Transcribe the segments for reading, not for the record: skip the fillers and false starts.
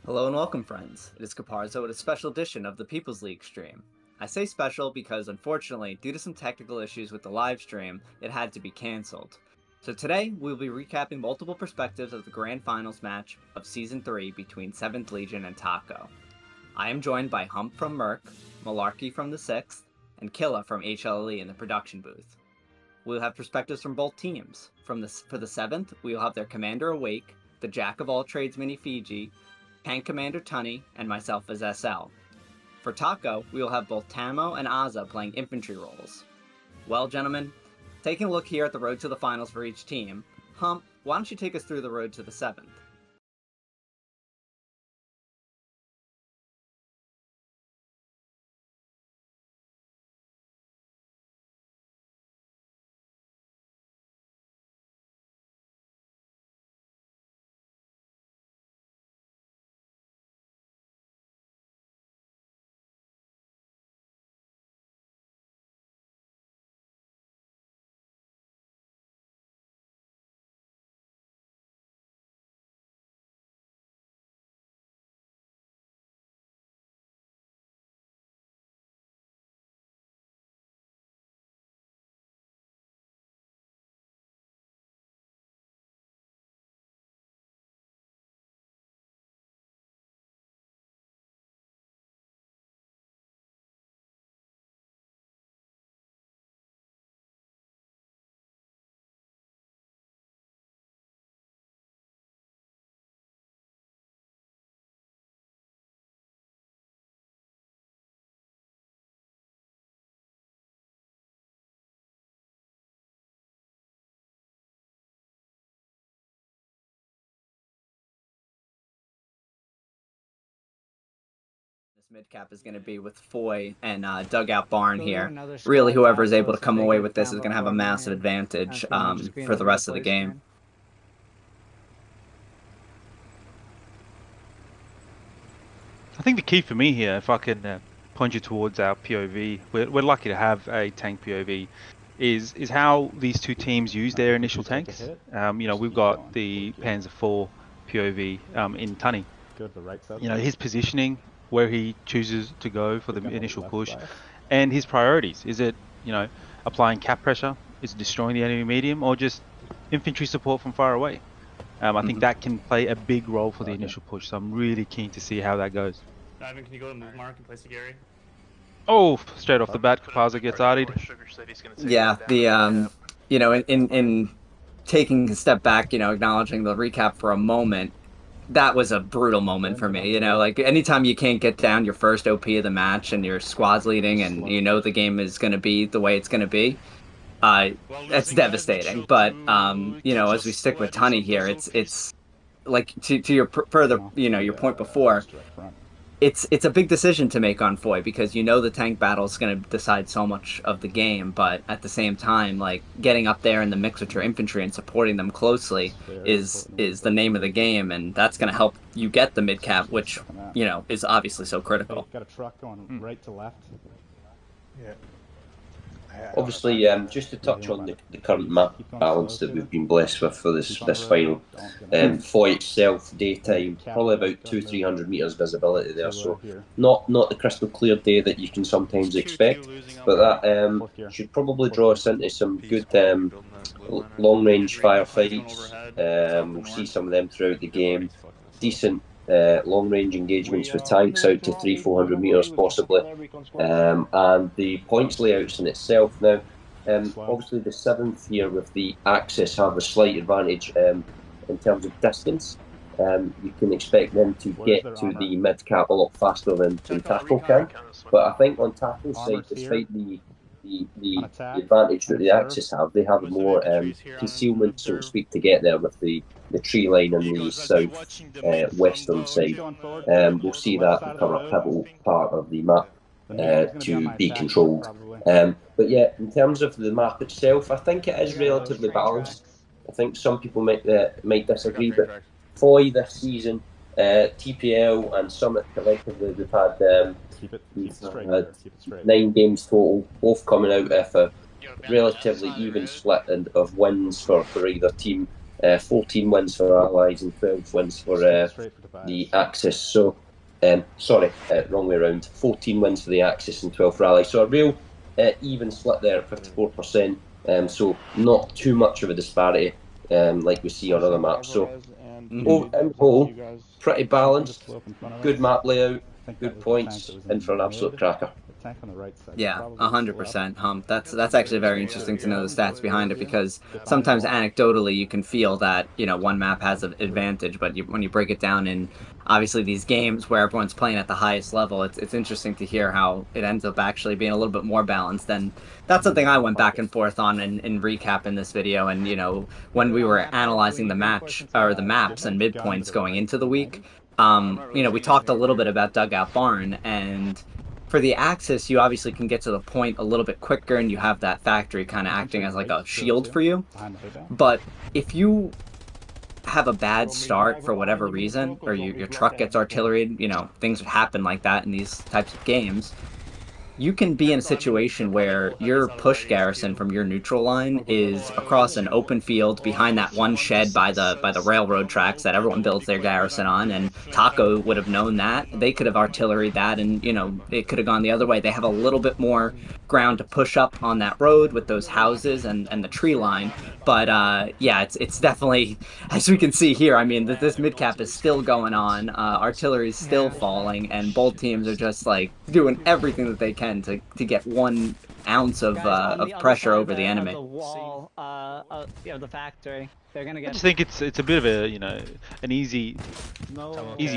Hello and welcome, friends. It is Caparzo with a special edition of the People's League stream. I say special because, unfortunately, due to some technical issues with the live stream, it had to be cancelled. So today, we'll be recapping multiple perspectives of the Grand Finals match of Season 3 between 7th Legion and Taco. I am joined by Hump from Merc, Malarkey from the 6th, and Killa from HLE in the production booth. We'll have perspectives from both teams. For the 7th, we will have their commander Awake, the Jack of all trades Mini Fiji, Tank Commander Tunny, and myself as SL. For Taco, we will have both Tamo and Aza playing infantry roles. Well, gentlemen, taking a look here at the road to the finals for each team, Hump, why don't you take us through the road to the 7th? This mid-cap is going to be with Foy and Dugout Barn here. Really, whoever is able to come away with this is going to have a massive advantage for the rest of the game. I think the key for me here, if I can point you towards our POV, we're lucky to have a tank POV, is how these two teams use their initial tanks. We've got the Panzer IV POV in Tunny. His positioning, where he chooses to go for the initial push, and his priorities. Is it, applying cap pressure? Is it destroying the enemy medium, or just infantry support from far away? I think that can play a big role for the initial push, so I'm really keen to see how that goes. Ivan, can you go to move mark and place a Gary? Oh, straight off the bat, Kapaza gets artied. Yeah, in taking a step back, acknowledging the recap for a moment, that was a brutal moment for me. Like anytime you can't get down your first OP of the match and your squad's leading and the game is going to be the way it's going to be, it's devastating. But as we stick with Tunny here, it's like to your further, your point before. It's a big decision to make on Foy because the tank battle is going to decide so much of the game, but at the same time, like getting up there in the mix with your infantry and supporting them closely is the name of the game, and that's going to help you get the mid cap, which is obviously so critical. Got a truck going right to left. Yeah. Obviously, just to touch on the current map balance that we've been blessed with for this final, Foy itself, daytime, probably about 200-300 meters visibility there, so not the crystal clear day that you can sometimes expect, but that should probably draw us into some good long range firefights. We'll see some of them throughout the game. Decent long-range engagements with tanks out to 300-400 meters possibly, and the points layouts in itself now. Obviously, the 7th here with the Axis have a slight advantage in terms of distance. You can expect them to get to the mid-cap a lot faster than Taco can, but I think on Taco's side, despite the advantage that the Axis have, they have more concealment, so to speak, to get there with the tree line on the south western side. We'll see that become a pivotal part of the map to be controlled. But yeah, in terms of the map itself, I think it is relatively balanced. I think some people might disagree, but Foy this season, TPL and Summit collectively, we've had 9 games total, both coming out with a relatively even split of wins for either team. 14 wins for Allies and 12 wins for the Axis. So, sorry, wrong way around. 14 wins for the Axis and 12 for Allies. So a real even split there at 54%. So not too much of a disparity like we see on other maps. So in whole, pretty balanced, good map layout, good points, and for an absolute cracker. Yeah, 100%, Hump. That's actually very interesting to know the stats behind it, because sometimes anecdotally you can feel that, you know, one map has an advantage, but when you break it down in obviously these games where everyone's playing at the highest level, it's interesting to hear how it ends up actually being a little bit more balanced. And that's something I went back and forth on in recap in this video. And, you know, when we were analyzing the match or the maps and midpoints going into the week, you know, we talked a little bit about Dugout Barn, and for the Axis, you obviously can get to the point a little bit quicker, and you have that factory kind of acting as like a shield for you. But if you have a bad start for whatever reason, or your truck gets artilleried, you know, things happen like that in these types of games, you can be in a situation where your push garrison from your neutral line is across an open field behind that one shed by the railroad tracks that everyone builds their garrison on, and Taco would have known that. They could have artilleried that, and, you know, it could have gone the other way. They have a little bit more ground to push up on that road with those houses and the tree line. But yeah, it's definitely, as we can see here, I mean, this mid cap is still going on. Artillery is still falling, and both teams are just like doing everything that they can to get 1 ounce of pressure over the enemy. The wall, the factory. They're gonna get. I just think it's a bit of a, you know, an easy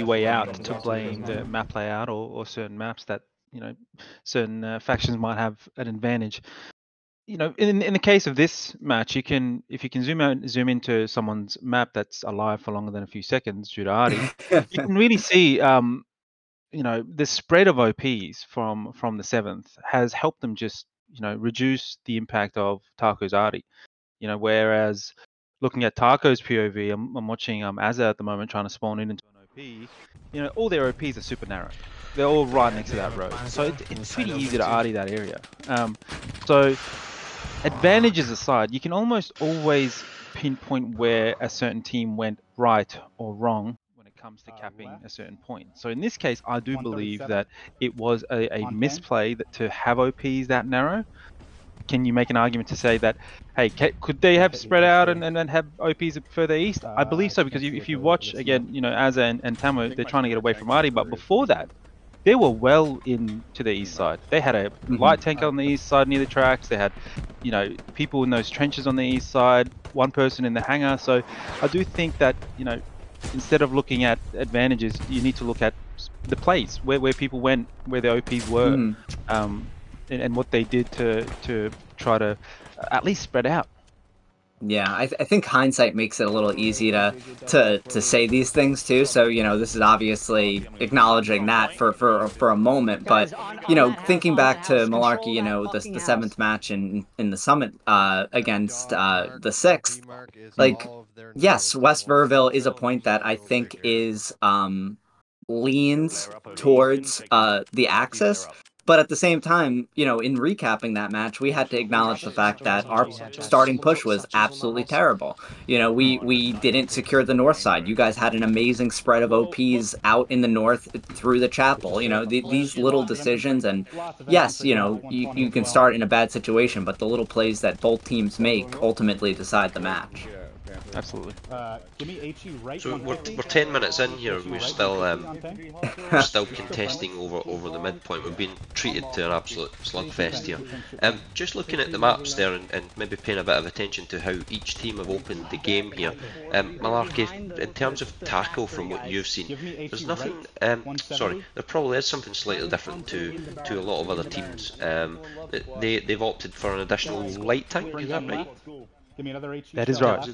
way out to blame the map layout or certain maps that, you know, certain factions might have an advantage. You know, in the case of this match, if you can zoom into someone's map that's alive for longer than a few seconds, due to Artie, you can really see, you know, the spread of OPs from the 7th has helped them just, you know, reduce the impact of Taco's Artie. You know, whereas looking at Taco's POV, I'm watching Azza at the moment trying to spawn into an OP. You know, all their OPs are super narrow. They're all right next to that road, so it's pretty easy to Artie that area. So advantages aside, you can almost always pinpoint where a certain team went right or wrong when it comes to capping a certain point. So in this case, I do believe that it was a misplay to have OPs that narrow. Can you make an argument to say that, hey, could they have spread out and then have OPs further east? I believe so, because if you watch, again, you know, Azza and Tamo, they're trying to get away from Artie, but before that, they were well into the east side. They had a light tank on the east side near the tracks. They had, you know, people in those trenches on the east side, 1 person in the hangar. So I do think that, you know, instead of looking at advantages, you need to look at the place where people went, where the OPs were, and what they did to try to at least spread out. Yeah, I think hindsight makes it a little easy to say these things too. So, you know, this is obviously acknowledging that for a moment, but, you know, thinking back to Malarkey, you know, the 7th match in the Summit against the 6th, like, yes, West Verville is a point that I think is leans towards the Axis. But at the same time, you know, in recapping that match, we had to acknowledge the fact that our starting push was absolutely terrible. You know, we didn't secure the north side. You guys had an amazing spread of OPs out in the north through the chapel. You know, these little decisions, and yes, you know, you can start in a bad situation, but the little plays that both teams make ultimately decide the match. Absolutely. So we're 10 minutes in here. We're still contesting over the midpoint. We've been treated to an absolute slugfest here. Just looking at the maps there and maybe paying a bit of attention to how each team have opened the game here. Malarkey, in terms of Taco, from what you've seen, there's nothing. Sorry, there probably is something slightly different to a lot of other teams. They've opted for an additional light tank. Is that right? That is right.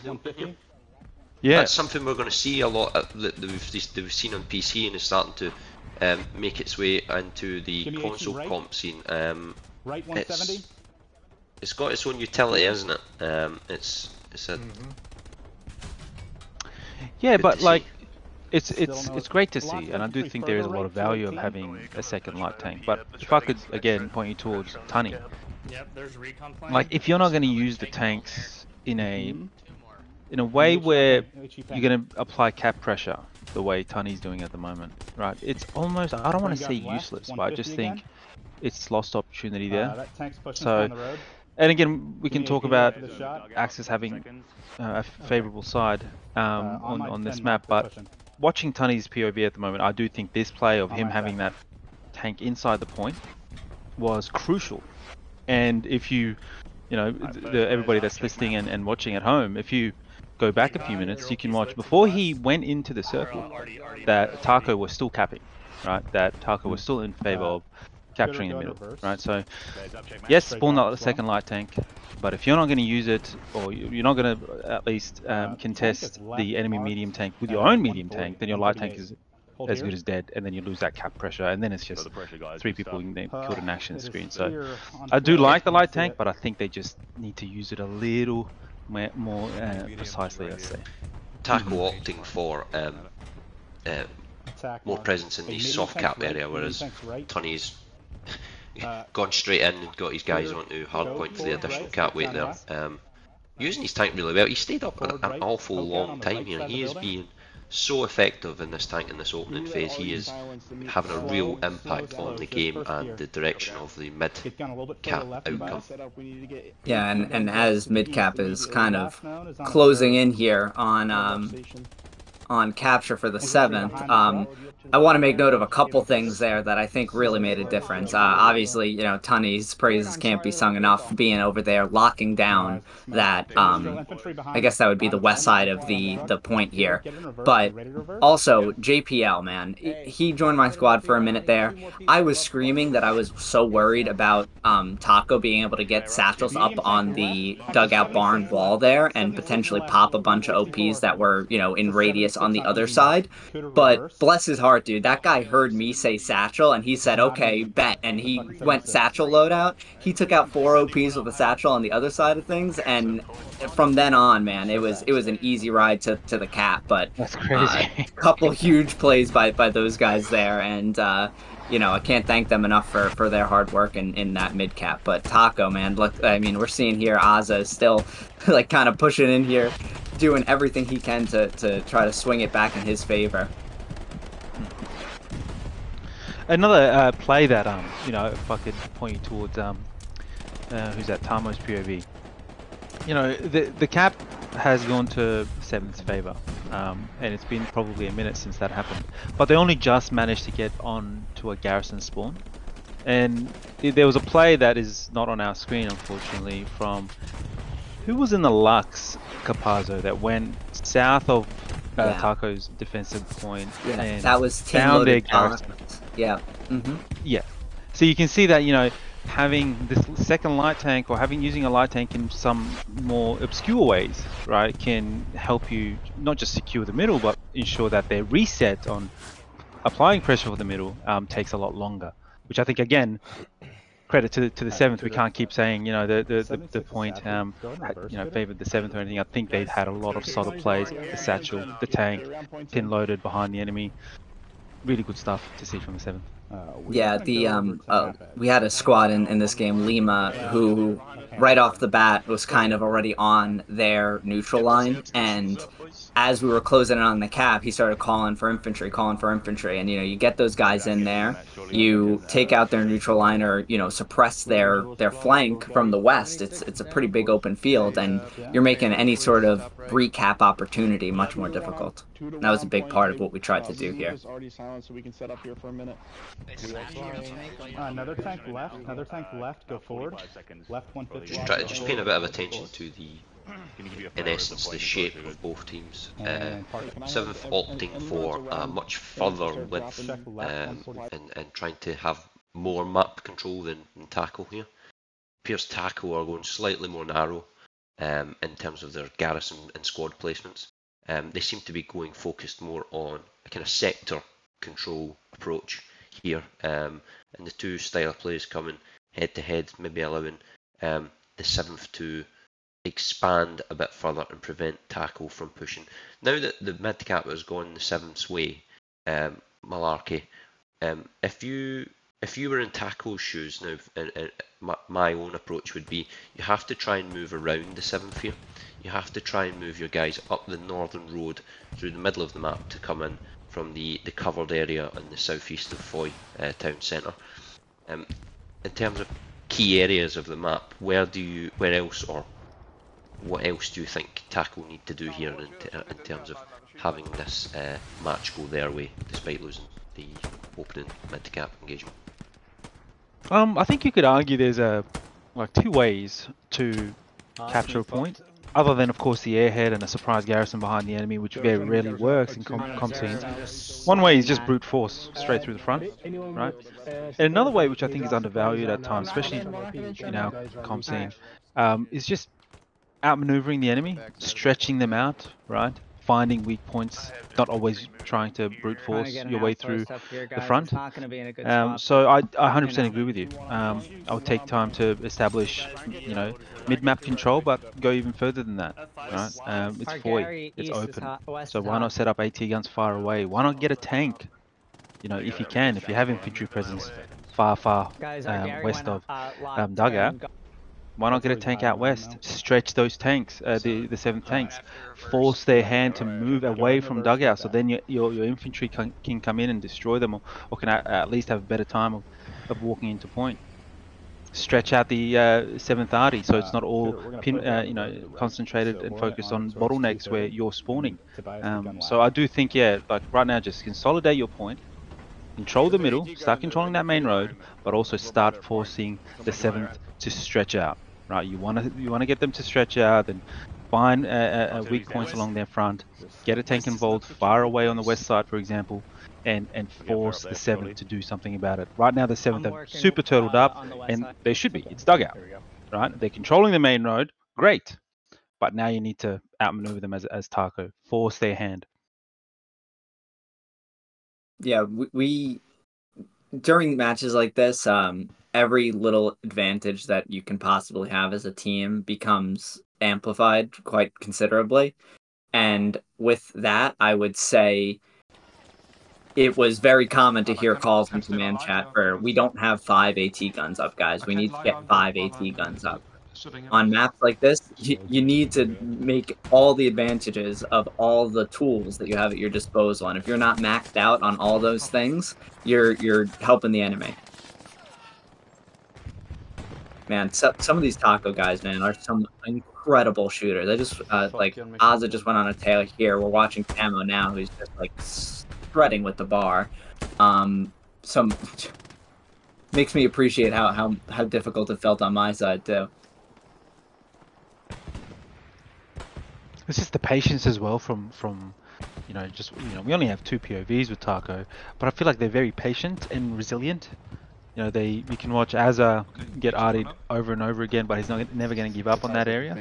Yeah, that's something we're going to see a lot that we've seen on PC, and is starting to make its way into the console comp scene. It's got its own utility, isn't it? It's a yeah, but like it's great to see, and I do think there is a lot of value of having a second light tank. But if I could again point you towards Tunny, like if you're not going to use the tanks in a in a way where you're going to apply cap pressure the way Tunny's doing at the moment, right? It's almost, I don't want to say useless, but I just think it's lost opportunity there. That tank's pushing So, down the road. and again, we can talk AP about for the shot. Axis having a favorable side on this 10 map, they're but pushing. watching Tunny's POV at the moment, I do think this play of him having that tank inside the point was crucial. And if you know, everybody that's listening and watching at home, if you go back a few minutes, you can watch before he went into the circle that Taco was still capping, right? That Taco was still in favor of capturing the middle, right? So yes, spawn out the second light tank, but if you're not going to use it, or you're not going to at least contest the enemy medium tank with your own medium tank, then your light tank is as good as dead, and then you lose that cap pressure, and then it's just 3 people killed in action screen. So I do like the light tank, but I think they just need to use it a little more precisely, let's say. Taco opting for more presence in the soft cap area, whereas Tunny's gone straight in and got his guys onto hard point for the additional cap weight there. Using his tank really well. He stayed up an awful long time here. He is being so effective in this tank in this opening phase. He is having a real impact on the game and the direction of the mid cap outcome. Yeah, and as mid cap is kind of closing in here on capture for the 7th, I want to make note of a couple things there that I think really made a difference. Obviously, you know, Tunny's praises can't be sung enough, being over there locking down that, I guess that would be the west side of the point here. But also, JPL, man, he joined my squad for a minute there. I was screaming that I was so worried about Taco being able to get satchels up on the dugout barn wall there and potentially pop a bunch of OPs that were, you know, in radius on the other side. But bless his heart, dude, that guy heard me say satchel and he said, okay, bet. And he went satchel loadout. He took out 4 OPs with a satchel on the other side of things, and from then on, man, it was an easy ride to the cap. But that's crazy. A couple huge plays by those guys there, and you know, I can't thank them enough for their hard work in that mid cap. But Taco, man, look, I mean, we're seeing here Azza is still like kind of pushing in here, doing everything he can to try to swing it back in his favor. Another play that you know, if I could point you towards who's that, Tamo's POV. You know, the cap has gone to 7th's favor, and it's been probably a minute since that happened. But they only just managed to get on to a garrison spawn, and there was a play that is not on our screen, unfortunately, from who was in the Lux Capazzo that went south of Taco's defensive point. Yeah, and that was found their garrison. Yeah. Yeah. So you can see that, you know, having this second light tank, or using a light tank in some more obscure ways, right, can help you not just secure the middle, but ensure that their reset on applying pressure for the middle takes a lot longer. Which I think, again, credit to the 7th. We can't keep saying, you know, the point you know, favored the 7th or anything. I think they had a lot of subtle plays. The satchel, the tank, pin loaded behind the enemy. Really good stuff to see from the 7th. Yeah, we had a squad in this game, Lima, who right off the bat was kind of already on their neutral line, and as we were closing in on the cap, he started calling for infantry, and you know, you get those guys in there, you take out their neutral line, or you know, suppress their flank from the west. It's a pretty big open field, and you're making any sort of recap opportunity much more difficult. That was a big part of what we tried to do here. Another tank left, go forward. Left 150. Just paying a bit of attention to in essence, the shape of both teams. 7th opting for a much further width and trying to have more map control than Taco here. Appears Taco are going slightly more narrow in terms of their garrison and squad placements. They seem to be going focused more on a kind of sector control approach here, and the two style of plays coming head to head, maybe allowing the 7th to expand a bit further and prevent Taco from pushing. Now that the mid cap has gone the 7th's way, Malarkey, if you were in Taco's shoes now, my own approach would be you have to try and move around the 7th here. you have to try and move your guys up the northern road through the middle of the map to come in from the covered area in the southeast of Foy town centre. In terms of key areas of the map, where else or what else do you think Taco need to do here in terms of having this match go their way despite losing the opening mid-cap engagement? I think you could argue there's like two ways to capture a point, other than of course the airhead and a surprise garrison behind the enemy, which very rarely works in comp scenes. One way is just brute force straight through the front, right? And another way, which I think is undervalued at times, especially in our comp scene, is just outmaneuvering the enemy, stretching them out, right? Finding weak points, not always trying to brute force your way through the front. So I 100% agree with you. I would take time to establish, mid-map control, but go even further than that, right? It's Foy, it's open. So why not set up AT guns far away? Why not get a tank? If you can, if you have infantry presence far west of dugout, why not get a tank out west? Stretch those tanks, the 7th tanks. Force their hand to move away from dugout, so then your infantry can come in and destroy them, or can at least have a better time of walking into point. Stretch out the 7th arty, so it's not all concentrated and focused on bottlenecks where you're spawning. So I do think, like right now, just consolidate your point, control the middle, start controlling that main road, but also start forcing the 7th to stretch out. Right, you want to get them to stretch out and find weak points along their front. Get a tank involved far away on the west side, for example, and force the 7th to do something about it. Right now, the 7th are super turtled up, and they should be. It's dugout, right? They're controlling the main road, great, but now you need to outmaneuver them as Taco. Force their hand. Yeah, we during matches like this, every little advantage that you can possibly have as a team becomes amplified quite considerably. And with that, I would say it was very common to hear calls in command chat for, we don't have 5 AT guns up, guys. We need to get 5 AT guns up. On maps like this, you need to make all the advantages of all the tools that you have at your disposal. And if you're not maxed out on all those things, you're helping the enemy. Man, some of these Taco guys, man, are some incredible shooters. I just like Ozza just went on a tail here. We're watching Camo now, who's just like shredding with the bar. Some makes me appreciate how difficult it felt on my side too. It's just the patience as well from we only have 2 POVs with Taco, but I feel like they're very patient and resilient. We can watch Azza get artied over and over again, but he's never going to give up on that area.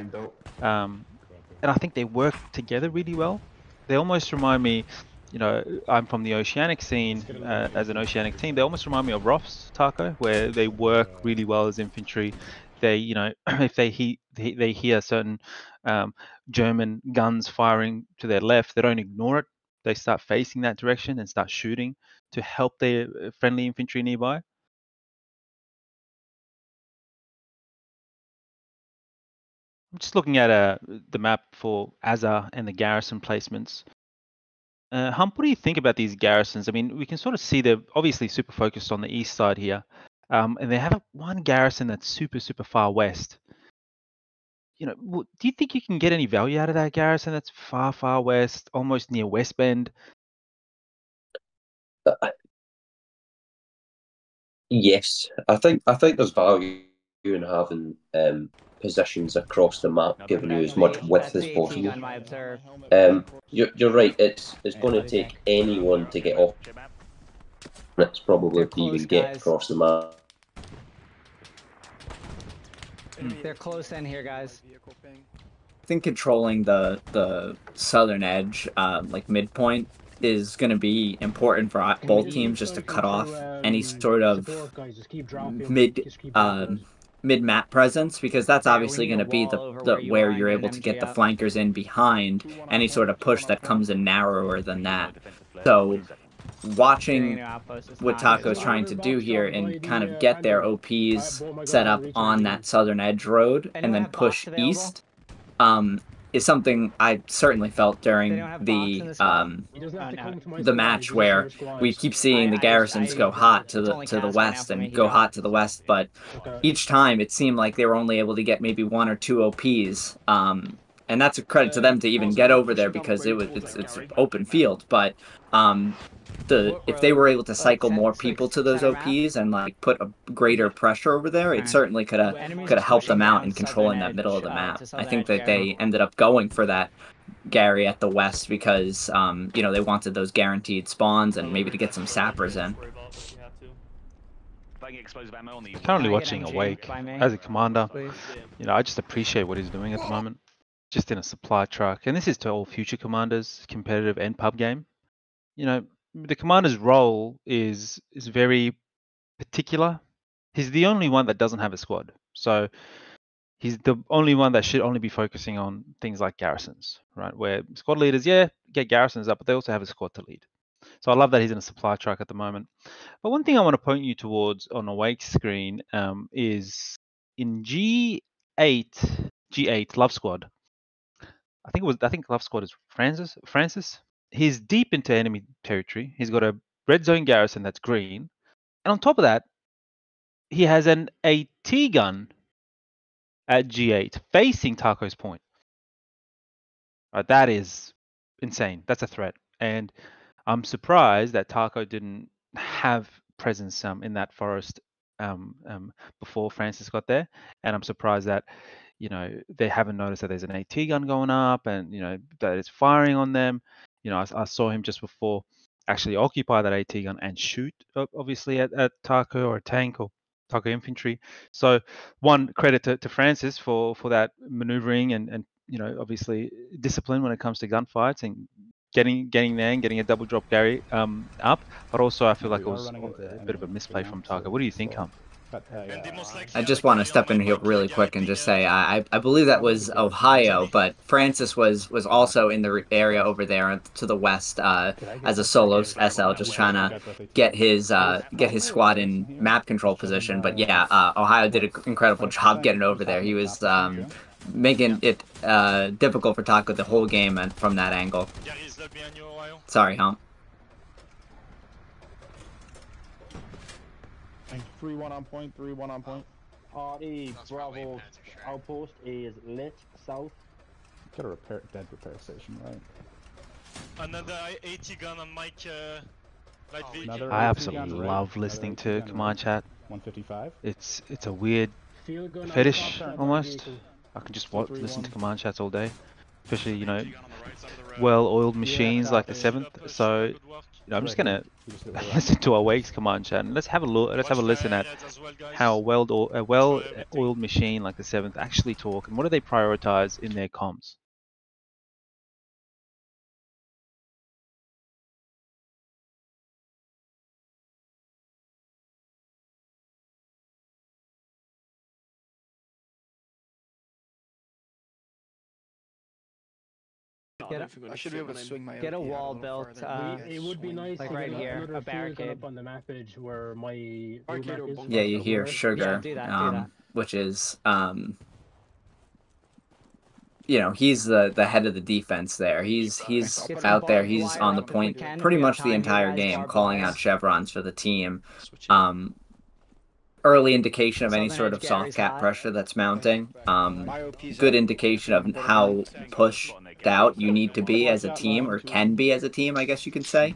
And I think they work together really well. They almost remind me, I'm from the Oceanic scene as an Oceanic team. They almost remind me of Rof's Taco, where they work really well as infantry. They, if they hear certain German guns firing to their left, they don't ignore it. They start facing that direction and start shooting to help their friendly infantry nearby. I'm just looking at the map for Azza and the garrison placements. Hump, what do you think about these garrisons? I mean, we can sort of see they're obviously super focused on the east side here. And they have one garrison that's super far west. Do you think you can get any value out of that garrison that's far west, almost near West Bend? Yes, I think there's value in having positions across the map, giving you as much width as possible. You're right. It's going to take anyone to get off. It's probably to even get across the map. They're close in here, guys. I think controlling the southern edge, like midpoint, is going to be important for both teams, just to cut off any sort of mid map presence, because that's obviously going to be the where you're able to get the flankers in behind any sort of push that comes in narrower than that. So watching what Taco's trying to do here and kind of get their OPs set up on that southern edge road and then push east, is something I certainly felt during They don't have box in this one? the match where we keep seeing the garrisons go hot to the west and go hot to the west, but each time it seemed like they were only able to get maybe 1 or 2 OPs. And that's a credit to them to even get over there because it's open field. But if they were able to cycle more people to those OPs and like put a greater pressure over there, it certainly could have helped them out in controlling that middle of the map. I think that they ended up going for that Gary at the west because you know, they wanted those guaranteed spawns and maybe to get some sappers in. Currently watching Awake as a commander. You know, I just appreciate what he's doing at the moment. Just in a supply truck, and this is to all future commanders, competitive and pub game. You know, the commander's role is very particular. He's the only one that doesn't have a squad, so he's the only one that should only be focusing on things like garrisons, right? Where squad leaders, yeah, get garrisons up, but they also have a squad to lead. So I love that he's in a supply truck at the moment. But one thing I want to point you towards on Awake's screen is in G8 Love Squad. I think Love Squad is Francis. He's deep into enemy territory. He's got a red zone garrison that's green, and on top of that, he has an AT gun at G8 facing Taco's point. Right, that is insane. That's a threat, and I'm surprised that Taco didn't have presence in that forest before Francis got there, and I'm surprised that, you know, they haven't noticed that there's an AT gun going up and, you know, that it's firing on them. You know, I saw him just before actually occupy that AT gun and shoot, obviously, at Taco or a tank or Taco infantry. So one credit to Francis for that maneuvering and, you know, obviously discipline when it comes to gunfights and getting there and getting a double drop Gary up. But also I feel like it was a bit of a misplay from Taco. What do you think, Hum? I just want to step in here really quick and just say I believe that was Ohio, but Francis was also in the area over there to the west as a solo SL, just trying to get his squad in map control position. But yeah, Ohio did an incredible job getting over there. He was making it difficult for Taco the whole game and from that angle. Sorry, Hum. 3-1 on point, 3-1 on point. RE Bravo outpost is lit south. Got a dead repair station, right? Another AT gun on Mike light vehicle. I absolutely love listening to command chat. 155. It's a weird fetish almost. I can just listen to command chats all day, especially, you know, well-oiled machines like the 7th. So, you know, I'm just gonna listen to Awake's command chat and let's have a look. Let's have a listen at how a well-oiled machine like the 7th actually talk and what do they prioritize in their comms. I should be able to swing my Get a OP wall out a built. It would be nice like to right get here, another a barricade up on the map edge where my Barricade or is. bunker. Yeah, you hear Sugar, Yeah, do that. which is you know, he's the head of the defense there. He's out there. He's on the point pretty much the entire game, calling out chevrons for the team. Early indication of any sort of soft cap pressure that's mounting. Good indication of how pushed out you need to be as a team, or can be as a team, I guess you could say.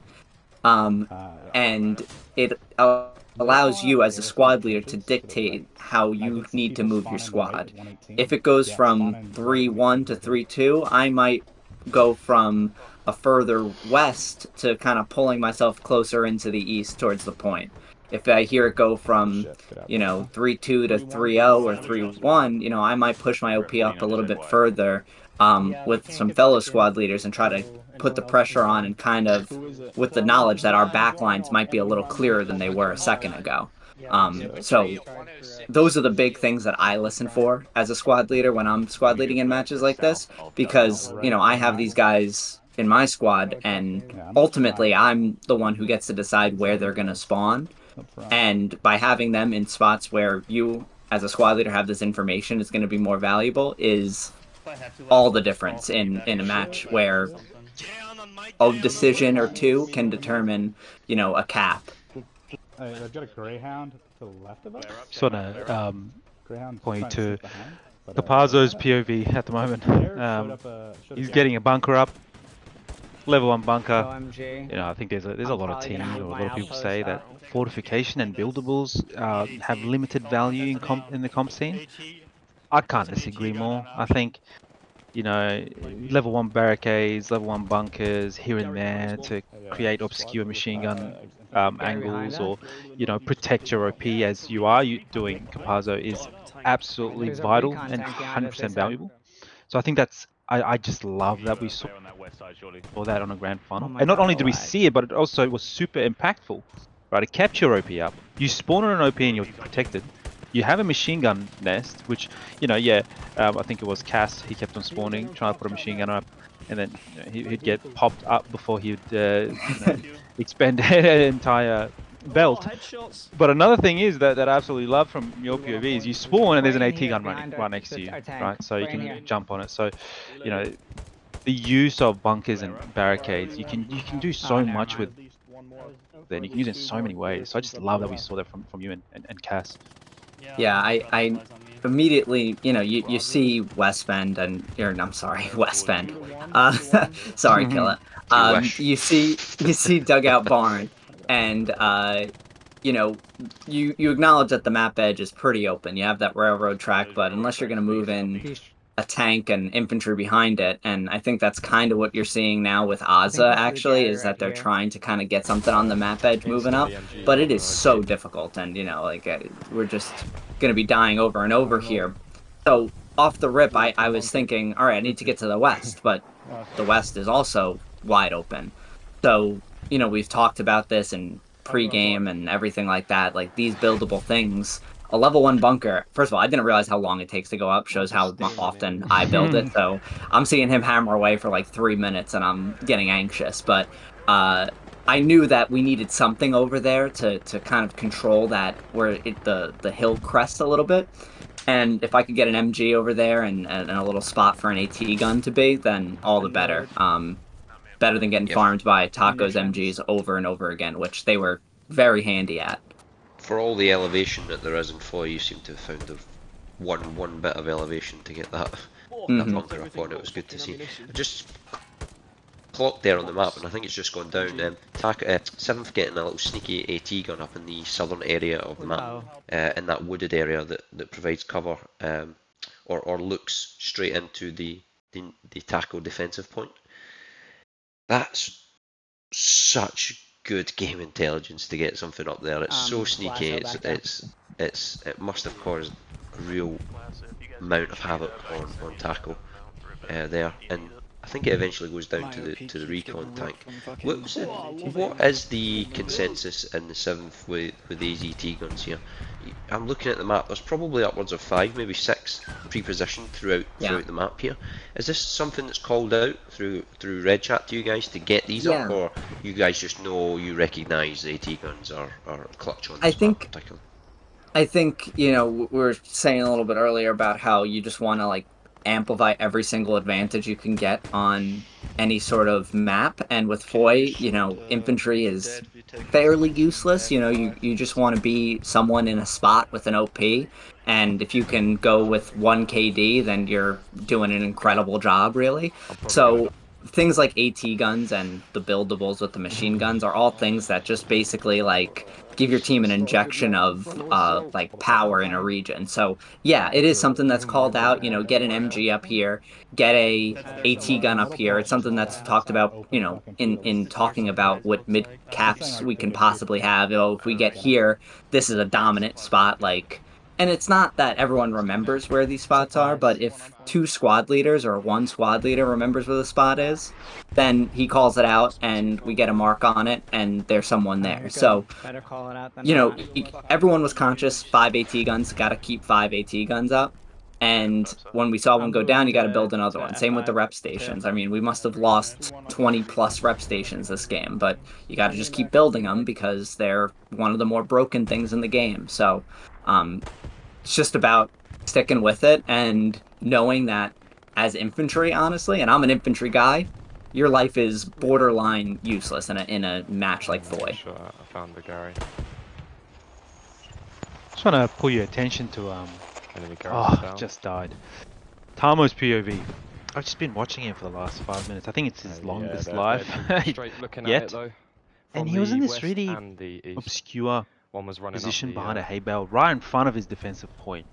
And it allows you as a squad leader to dictate how you need to move your squad. If it goes from 3-1 to 3-2, I might go from a further west to kind of pulling myself closer into the east towards the point. If I hear it go from, you know, 3-2 to 3-0 or 3-1, you know, I might push my OP up a little bit further with some fellow squad leaders and try to put the pressure on and kind of with the knowledge that our backlines might be a little clearer than they were a second ago. So those are the big things that I listen for as a squad leader when I'm squad leading in matches like this, because, you know, I have these guys in my squad and ultimately I'm the one who gets to decide where they're going to spawn. And by having them in spots where you, as a squad leader, have this information is going to be more valuable is all the difference in a match where a decision or two can determine, you know, a cap. I've got a Greyhound to the left of us. Just want to Greyhound's point trying to behind, but, Capazzo's POV at the moment. He's getting a bunker up, level 1 bunker. OMG. You know, I think there's a lot of teams or a lot of people say that fortification and buildables have limited value in the comp scene. I can't disagree more. I think, you know, level 1 barricades, level 1 bunkers here and there to create obscure machine gun angles, or, you know, protect your OP as you are doing Capazzo is absolutely vital and 100% valuable. So I think that's, I just love that we saw that on a grand final. And not only did we see it, but it also was super impactful, right? It kept your OP up. You spawn on an OP and you're protected. You have a machine gun nest, which, you know, yeah, I think it was Cass. He kept on spawning, trying to put a machine gun up, and then, you know, he'd get popped up before he'd you know, expend an entire belt. But another thing is that I absolutely love from your POV is you spawn and there's an AT gun running right next to you, right? So you can jump on it. So, you know, the use of bunkers and barricades, you can do so much with them. You can use it in so many ways. So I just love that we saw that from you and Cass. Yeah, I immediately, you know, you see West Bend and, or I'm sorry, West Bend. Sorry, Killa. You see Dugout Barn, and you know, you acknowledge that the map edge is pretty open. You have that railroad track, but unless you're going to move in a tank and infantry behind it, and I think that's kind of what you're seeing now with Azza, actually, is that they're trying to kind of get something on the map edge moving up, but it is so difficult, and, you know, like, we're just going to be dying over and over here. So, off the rip, I was thinking, all right, I need to get to the west, but the west is also wide open. So, you know, we've talked about this in pre-game and everything like that, like, these buildable things. A level 1 bunker, first of all, I didn't realize how long it takes to go up, shows how often I build it, so I'm seeing him hammer away for like 3 minutes and I'm getting anxious, but I knew that we needed something over there to kind of control that, where the hill crests a little bit, and if I could get an MG over there and a little spot for an AT gun to be, then all the better. Better than getting farmed by Taco's MGs over and over again, which they were very handy at. For all the elevation that there is in Foy, you seem to have found the one bit of elevation to get that bunker up on. It was good to see. I just clocked there on the map, and I think it's just gone down. 7th getting a little sneaky AT gun up in the southern area of the map, in that wooded area that provides cover, or looks straight into the tackle defensive point. That's such good game intelligence to get something up there. It's so sneaky. It must have caused a real amount of havoc on Taco there, and I think it eventually goes down to the recon tank. What is the consensus in the 7th with AZT guns here? I'm looking at the map. There's probably upwards of 5, maybe 6 pre-positioned throughout the map here. Is this something that's called out through Red Chat to you guys to get these up, or you guys just know, you recognise the AT guns are clutch on this map particularly? I think, you know, we were saying a little bit earlier about how you just want to, like, amplify every single advantage you can get on any sort of map, and with Foy, you know, infantry is fairly useless. You know, you just want to be someone in a spot with an OP, and if you can go with 1 KD, then you're doing an incredible job, really. So things like AT guns and the buildables with the machine guns are all things that just basically, like, give your team an injection of like power in a region. So yeah, it is something that's called out. You know, get an MG up here, get a AT gun up here. It's something that's talked about, you know, in talking about what mid caps we can possibly have. You know, if we get here, this is a dominant spot, like. And it's not that everyone remembers where these spots are, but if 2 squad leaders or 1 squad leader remembers where the spot is, then he calls it out and we get a mark on it and there's someone there. So, you know, everyone was conscious, 5 AT guns, gotta keep 5 AT guns up. And when we saw one go down, you gotta build another one. Same with the rep stations. I mean, we must have lost 20 plus rep stations this game, but you gotta just keep building them because they're one of the more broken things in the game. So, it's just about sticking with it and knowing that as infantry, honestly, and I'm an infantry guy, your life is borderline useless in a match like Foy. Sure, I found the Gary. Just want to pull your attention to Enemy oh, down. just died. Tamo's POV. I've just been watching him for the last 5 minutes. I think it's his longest live Straight looking yet. at it, though. And he was in this really obscure position behind a hay bale, right in front of his defensive point.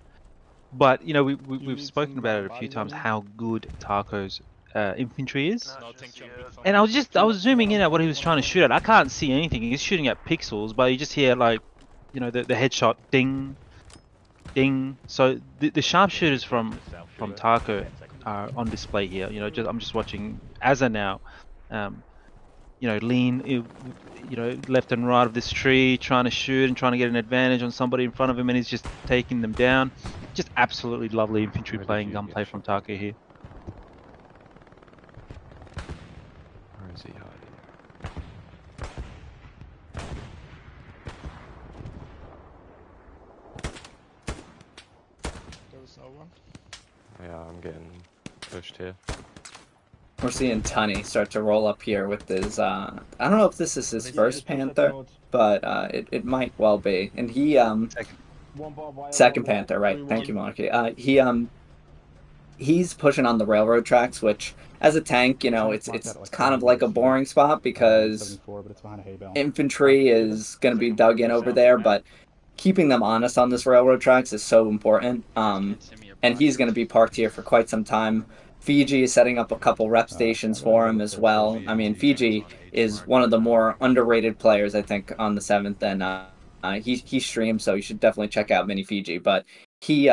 But you know, we've spoken about it a few times how good Taco's infantry is. And I was zooming in at what he was trying to shoot at. I can't see anything. He's shooting at pixels, but you just hear like, you know, the headshot ding, ding. So the sharpshooters from Taco are on display here. You know, I'm just watching Azza now. You know, lean, you know, left and right of this tree, trying to shoot and trying to get an advantage on somebody in front of him, and he's just taking them down. Just absolutely lovely infantry playing, gunplay from Taco here. Where is he hiding? There's no one. Yeah, I'm getting pushed here. We're seeing Tunny start to roll up here with his, I don't know if this is his first Panther, but it might well be. And he, second Panther, right? Thank you, Monkey. He's pushing on the railroad tracks, which, as a tank, you know, it's kind of like a boring spot because infantry is going to be dug in over there, but keeping them honest on this railroad tracks is so important. And he's going to be parked here for quite some time. Fiji is setting up a couple rep stations for him as well. I mean, Fiji is one of the more underrated players, I think, on the 7th, and he streams, so you should definitely check out Mini Fiji. But he's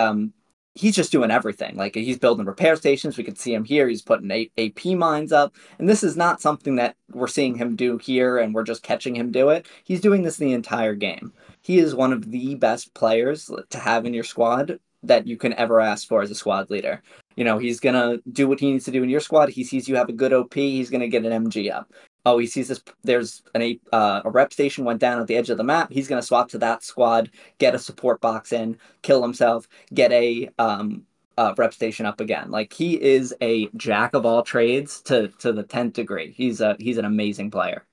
just doing everything. Like, he's building repair stations. We can see him here. He's putting AP mines up, and this is not something that we're seeing him do here, and we're just catching him do it. He's doing this the entire game. He is one of the best players to have in your squad that you can ever ask for as a squad leader. You know, he's going to do what he needs to do in your squad. He sees you have a good OP, he's going to get an MG up. Oh, he sees this, there's a rep station went down at the edge of the map. He's going to swap to that squad, get a support box in, kill himself, get a rep station up again. Like, he is a jack of all trades to the 10th degree. He's an amazing player.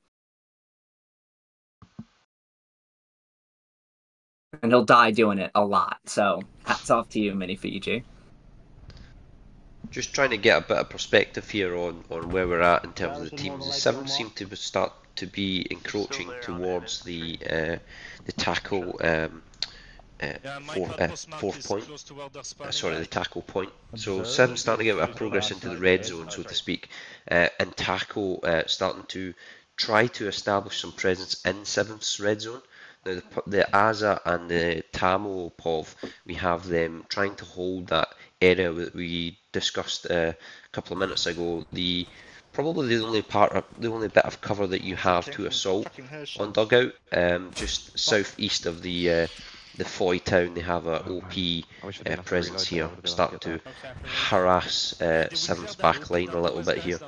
And he'll die doing it a lot. So hats off to you, Mini Fiji. Just trying to get a bit of perspective here on where we're at in terms of the teams. The 7 seem to start to be encroaching towards the tackle fourth point. Sorry, the tackle point. So 7 starting to get a bit of progress into the red zone, so to speak, and tackle starting to try to establish some presence in 7's red zone. Now the Azza and the Tamo POV, we have them trying to hold that area that we discussed a couple of minutes ago. Probably the only bit of cover that you have to assault on dugout, just southeast of the Foy town. They have a OP presence here, starting to harass 7's back line a little bit here.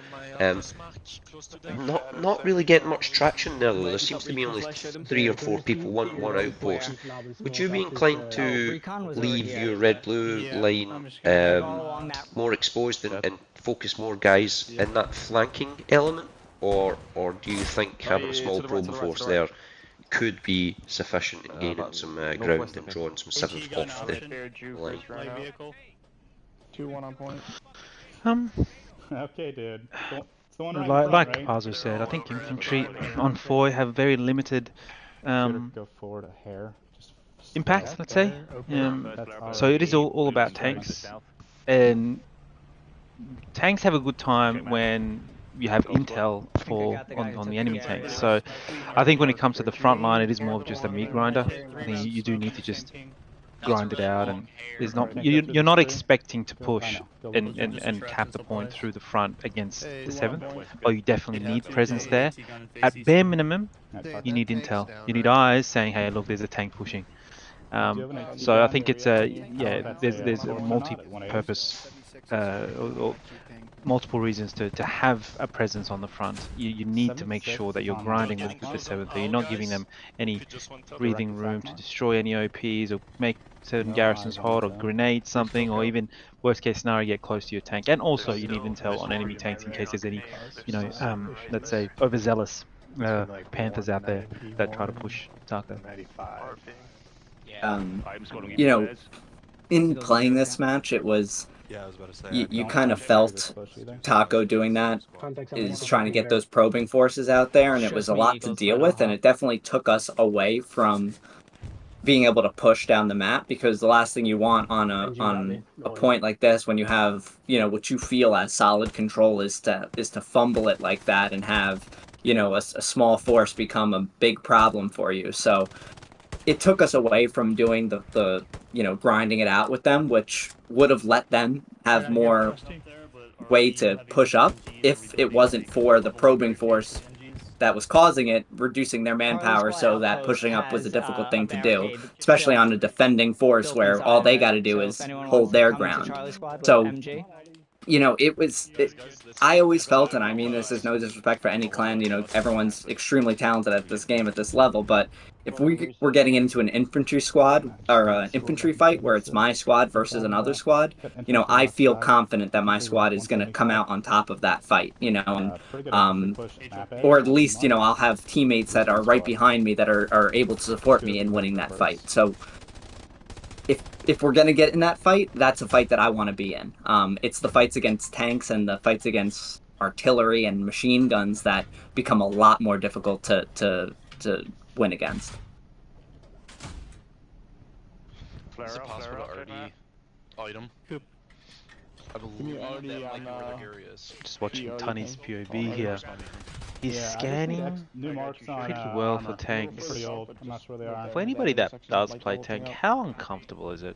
Not really getting much traction there though. There seems to be only 3 or 4 people, one outpost. Would you be inclined to leave your red-blue line more exposed and focus more guys in that flanking element, or do you think having a small probe force there could be sufficient in gaining some ground and drawing some 7th off the line? 2-1 on point. Okay, dude. Like Pazo said, I think infantry on Foy have very limited go forward a hair. impact, let's say. So it is all about tanks, and tanks have a good time when you have intel on the enemy tanks. So I think when it comes to the front line, it is more of just a meat grinder. I think you do need to just grind it out, and there's not you're not expecting to push and cap the point through the front against the 7th, but you definitely need presence there. At bare minimum, you need intel. You need eyes saying, hey, look, there's a tank pushing. So I think it's there's a multi-purpose or multiple reasons to have a presence on the front. You need to make sure that you're grinding with the 7th. You're not giving them any breathing room to destroy any OPs or make certain garrisons hot or grenade something, or even worst case scenario get close to your tank. And also you need intel on enemy tanks in case there's any, let's say overzealous Panthers out there that try to push Taco. You know, in playing this match, it was you kind of felt Taco doing that, is trying to get those probing forces out there, and it was a lot to deal with, and it definitely took us away from being able to push down the map, because the last thing you want on a point like this, when you have, you know, what you feel as solid control, is to fumble it like that and have, you know, a small force become a big problem for you. So it took us away from doing the you know, grinding it out with them, which would have let them have more way to push up if it wasn't for the probing force that was causing it, reducing their manpower, so that pushing up was a difficult thing to do, especially on a defending force where all they got to do is hold their ground. So, you know, I always felt, and I mean this is no disrespect for any clan, you know, everyone's extremely talented at this game at this level, but if we're getting into an infantry squad or an infantry fight where it's my squad versus another squad, you know, I feel confident that my squad is going to come out on top of that fight, you know, and or at least, you know, I'll have teammates that are right behind me that are able to support me in winning that fight. So if we're going to get in that fight, that's a fight that I want to be in. It's the fights against tanks and the fights against artillery and machine guns that become a lot more difficult to win against. Is it possible to RD item? I believe that might be where the Gary is. Just watching Tunny's POV here. He's scanning pretty well for tanks. For anybody that does play tank, how uncomfortable is it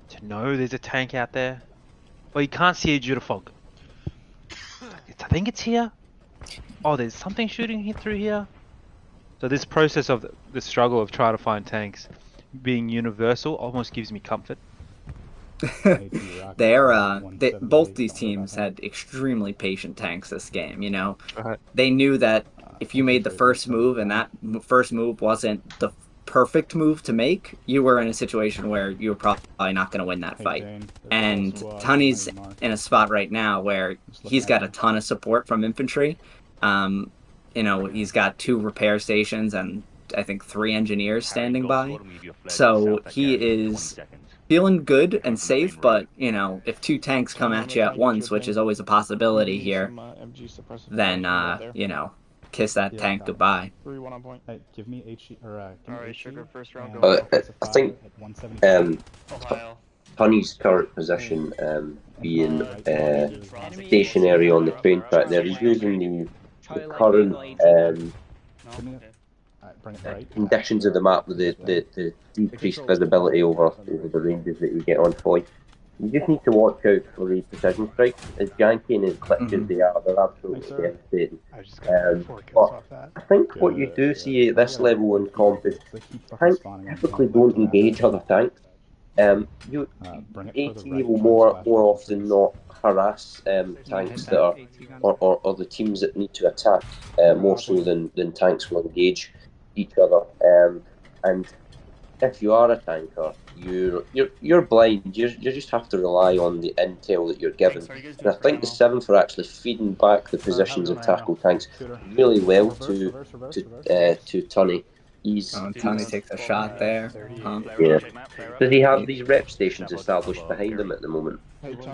to know there's a tank out there? Well, you can't see it due to fog. I think it's here. Oh, there's something shooting through here. So this process of the struggle of trying to find tanks being universal almost gives me comfort. Both these teams had extremely patient tanks this game, you know. They knew that if you made the first move and that first move wasn't the perfect move to make, you were in a situation where you were probably not going to win that fight. And Tunny's in a spot right now where he's got a ton of support from infantry. You know, he's got 2 repair stations and I think 3 engineers standing by. So he is feeling good and safe, but, you know, if 2 tanks come at you at once, which is always a possibility here, then, you know, kiss that tank goodbye. Hey, give me HE, or Alright, Sugar, first round, go. I think Honey's current position, being stationary on the train track there, he's using the current conditions of the map with the decreased visibility over the ranges that you get on foil. You just need to watch out for the precision strikes. As janky and as glitchy as they are, they're absolutely devastating. But I think what you do see at this level in comp is tanks typically don't engage other tanks. AT will more often not harass tanks that are or the teams that need to attack more so than tanks will engage each other. And if you are a tanker, you're blind. You just have to rely on the intel that you're given. And I think the 7th are actually feeding back the positions of tackle tanks really well to Tunny. Tunny takes a shot there. Yeah. Does he have these rep stations established behind him at the moment?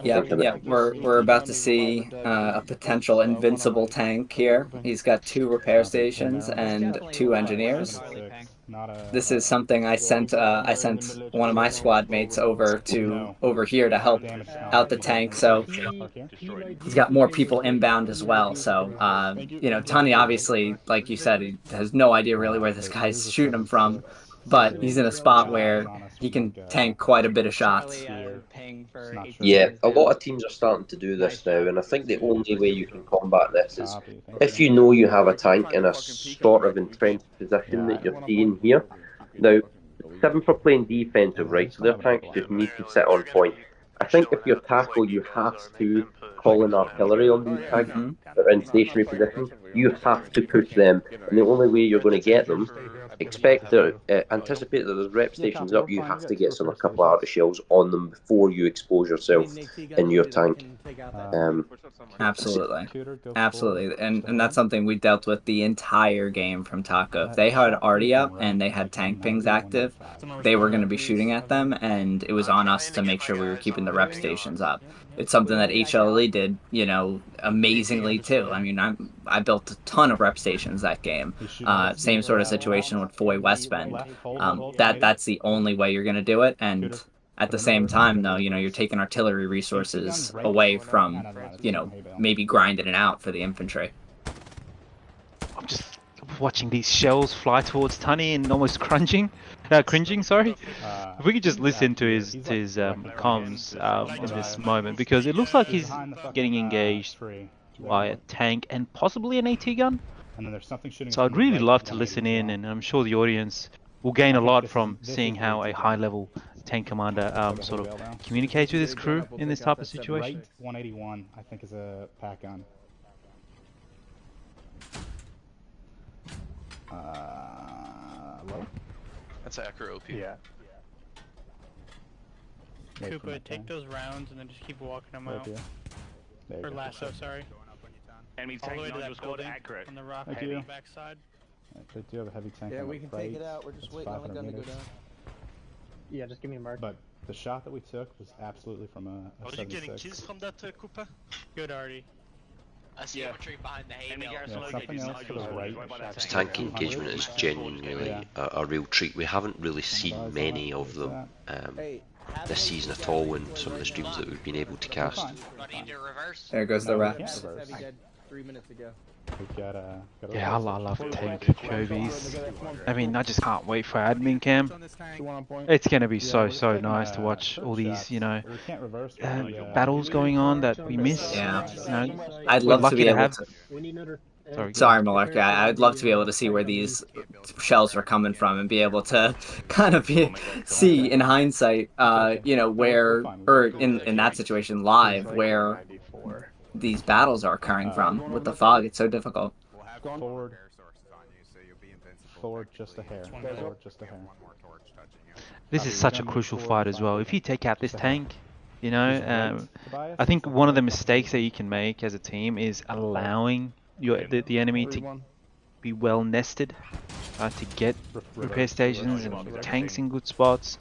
Yeah. We're about to see a potential invincible tank here. He's got 2 repair stations and 2 engineers. This is something I sent one of my squad mates over here to help out the tank. So he's got more people inbound as well. So you know, Tunny obviously, like you said, he has no idea really where this guy's shooting him from, but he's in a spot where he can tank quite a bit of shots. Yeah, a lot of teams are starting to do this now, and I think the only way you can combat this is if you know you have a tank in a sort of entrenched position that you're seeing here. Now, 7th are playing defensive, right? So their tanks just need to sit on point. I think if you're tackle, you have to call in artillery on these tanks that are in stationary position. You have to push them, and the only way you're going to get them, anticipate that there's rep stations up. You have to get a couple of arty shells on them before you expose yourself in your tank. Absolutely, absolutely, and that's something we dealt with the entire game from Taco. If they had arty up and they had tank pings active, they were going to be shooting at them, and it was on us to make sure we were keeping the rep stations up. It's something that HLE did, amazingly too. I mean, I built a ton of rep stations that game. Same sort of situation with Foy West Bend. That's the only way you're going to do it, and at the same time, though, you're taking artillery resources away from, maybe grinding it out for the infantry. I'm just watching these shells fly towards Tunny and almost cringing. Sorry. If we could just listen to his comms in this moment, because it looks like he's getting engaged by a tank and possibly an AT gun. So I'd really love to listen in, and I'm sure the audience will gain a lot from seeing how a high-level tank commander sort of communicates with his crew in this type of situation. Right 181, I think, is a pack gun. Low? That's accurate OP. Yeah. Koopa, take those rounds and then just keep walking them out. Or lasso, sorry. Enemy all the way tank to that building on the rock heavy backside. They do have a heavy tank. Yeah, on we the can take it right. out. We're just waiting on the gun to go down. Yeah, just give me a mark. But the shot that we took was absolutely from a Are you 76. getting kills from that, Koopa? Good, Artie. I see infantry behind the hay bale. Something else to the right. This tank engagement is genuinely a real treat. We haven't really seen many of them this season at all in some of the streams that we've been able to cast. There goes the reps. 3 minutes ago. Yeah, I love tank POVs. I mean, I just can't wait for admin cam. It's gonna be so nice to watch all these, battles going on that we miss. Yeah, I'd love to be able to. Sorry, Malarkey. I'd love to be able to see where these shells are coming from and be able to kind of see in hindsight, where, or in that situation live, where these battles are occurring from. With the fog, it's so difficult. Forward just a hair. Forward just a hair. This is such a crucial fight as well. If you take out this tank, I think one of the mistakes that you can make as a team is allowing the enemy to be well nested, to get repair stations and tanks in good spots,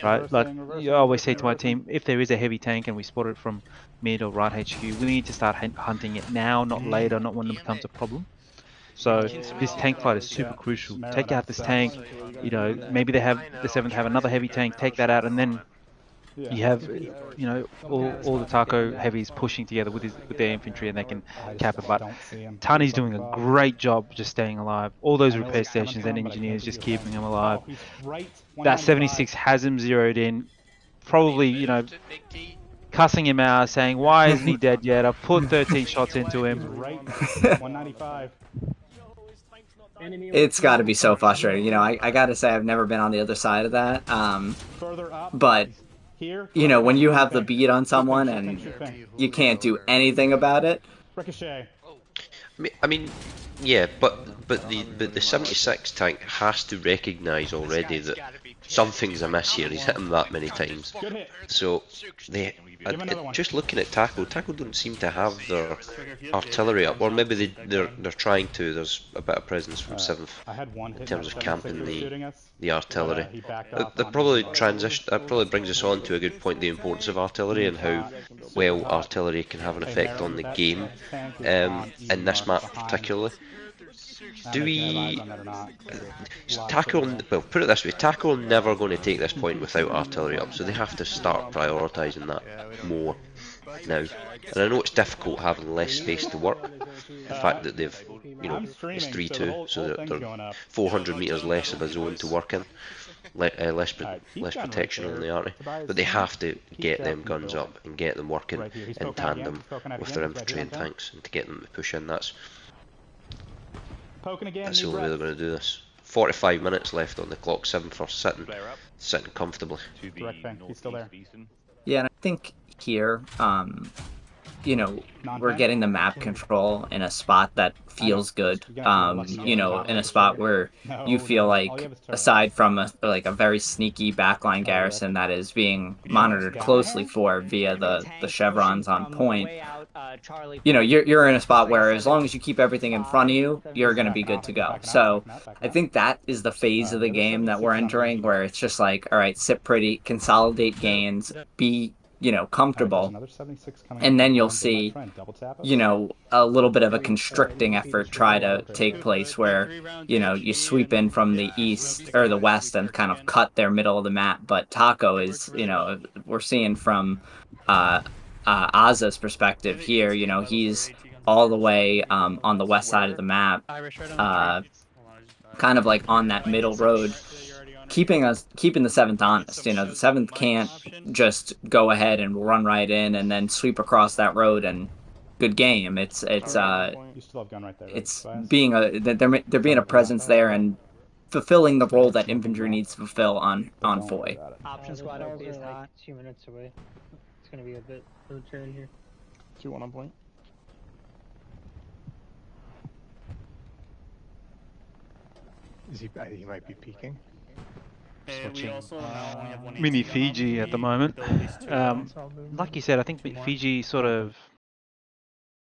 right? Like you always say to my team, if there is a heavy tank and we spot it from mid or right HQ, we need to start hunting it now, not later, not when it becomes a problem. So this tank fight is super crucial. Take out this tank, maybe the 7th have another heavy tank, take that out, and then you have, all the Taco heavies pushing together with their infantry, and they can cap it. But Tani's doing a great job just staying alive. All those repair stations and engineers just keeping him alive. That 76 has him zeroed in. Probably, cussing him out, saying, "Why isn't he dead yet? I've put 13 shots into him." 195. It's got to be so frustrating. I got to say I've never been on the other side of that. But when you have the beat on someone and you can't do anything about it. Ricochet. I mean, yeah, but the 76 tank has to recognise already that something's amiss here. He's hit him that many times. So just looking at Taco don't seem to have their artillery up, or maybe they're trying to. There's a bit of presence from 7th in terms of camping the artillery. That probably brings us on to a good point: the importance of artillery and how well artillery can have an effect on the game in this map particularly. Do we... well, put it this way, Taco are never going to take this point without artillery up, so they have to start prioritising that more now. And I know it's difficult having less space to work, the fact that they've, it's 3-2, so they're 400 metres less of a zone to work in, less protection on the arty, but they have to get them guns up and get them working in tandem with their infantry and tanks, and to get them to push in. That's the only way they're going to do this. 45 minutes left on the clock, 7th for sitting comfortably. Direct bang, he's still there. Yeah, and I think here, you know, we're getting the map control in a spot that feels good. You know, in a spot where you feel like, aside from a very sneaky backline garrison that is being monitored closely for via the chevrons on point, you know, you're in a spot where as long as you keep everything in front of you, you're going to be good to go. So I think that is the phase of the game that we're entering, where it's just like, all right, sit pretty, consolidate gains, be, you know, comfortable, and then you'll see, you know, a little bit of a constricting effort try to take place where, you know, you sweep in from the east or the west and kind of cut their middle of the map. But Taco is, you know, we're seeing from Aza's perspective here, you know, he's all the way on the west side of the map, kind of like on that middle road, keeping the 7th honest. You know, the 7th can't just go ahead and run right in and then sweep across that road and good game. It's being they're being a presence there and fulfilling the role that infantry needs to fulfill on Foy. Option squad OP is hot. 2 minutes away. It's gonna be a bit of a turn here. 2-1 on point. He might be peeking. Mini Fiji at the moment. Like you said, I think Fiji sort of